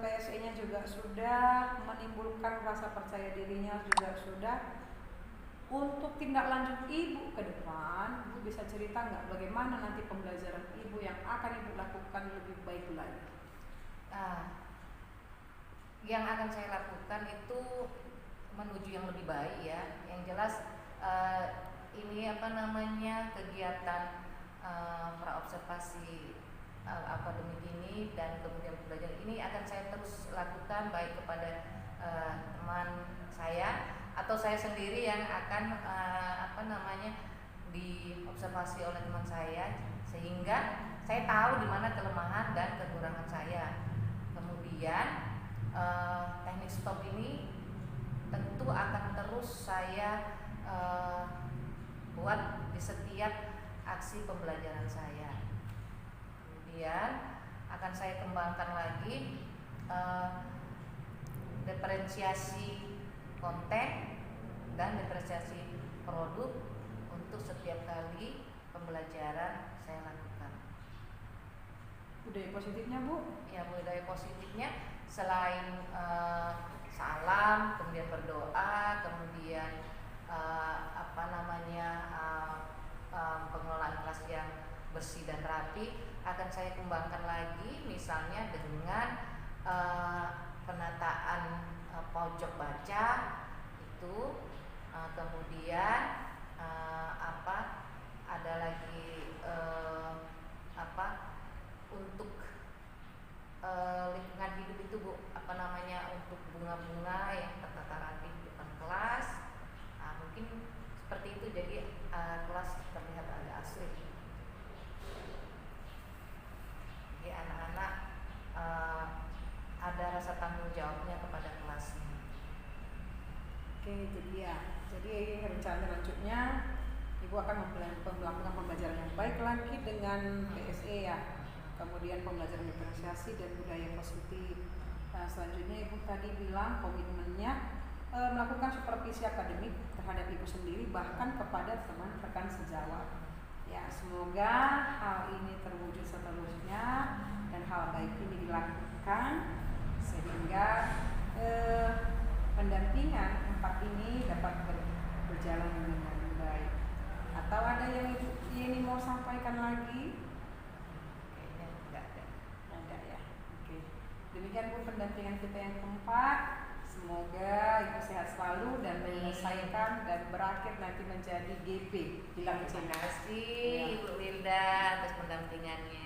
PSE-nya juga sudah, menimbulkan rasa percaya dirinya juga sudah. Untuk tindak lanjut ibu ke depan, ibu bisa cerita nggak bagaimana nanti pembelajaran ibu yang akan ibu lakukan lebih baik lagi? Yang akan saya lakukan itu menuju yang lebih baik ya. Yang jelas ini kegiatan praobservasi akademik ini dan kemudian pembelajaran ini akan saya terus lakukan baik kepada teman saya atau saya sendiri yang akan diobservasi oleh teman saya, sehingga saya tahu di mana kelemahan dan kekurangan saya. Kemudian teknik stop ini tentu akan terus saya buat di setiap aksi pembelajaran saya. Kemudian akan saya kembangkan lagi diferensiasi konten dan diferensiasi produk untuk setiap kali pembelajaran saya lakukan. Budaya positifnya Bu? Ya, budaya positifnya selain salam, kemudian berdoa, kemudian pengelolaan kelas yang bersih dan rapi, akan saya kembangkan lagi misalnya dengan penataan pojok baca itu, kemudian ada lagi untuk lingkungan hidup itu Bu, untuk bunga-bunga yang tertata rapi di depan kelas, mungkin seperti itu, jadi kelas terlihat agak asri. Jadi anak-anak ada rasa tanggung jawabnya kepada kelasnya. Oke, itu dia. Jadi rencana selanjutnya Ibu akan melakukan pembelajaran yang baik lagi dengan PSE ya. Kemudian pembelajaran diferensiasi dan budaya positif. Selanjutnya Ibu tadi bilang komitmennya melakukan supervisi akademik terhadap Ibu sendiri bahkan kepada teman rekan sejawat. Ya, semoga hal ini terwujud seterusnya dan hal baik ini dilakukan sehingga pendampingan 4 ini dapat berjalan dengan baik. Atau ada yang ini mau sampaikan lagi? Kayaknya enggak ada. Ada ya. Oke. Demikian Bu pendampingan kita yang keempat. Semoga Ibu sehat selalu dan menyelesaikan dan berakhir nanti menjadi GP. Bilang Terima kasih Ya. Ibu Wilda atas pendampingannya.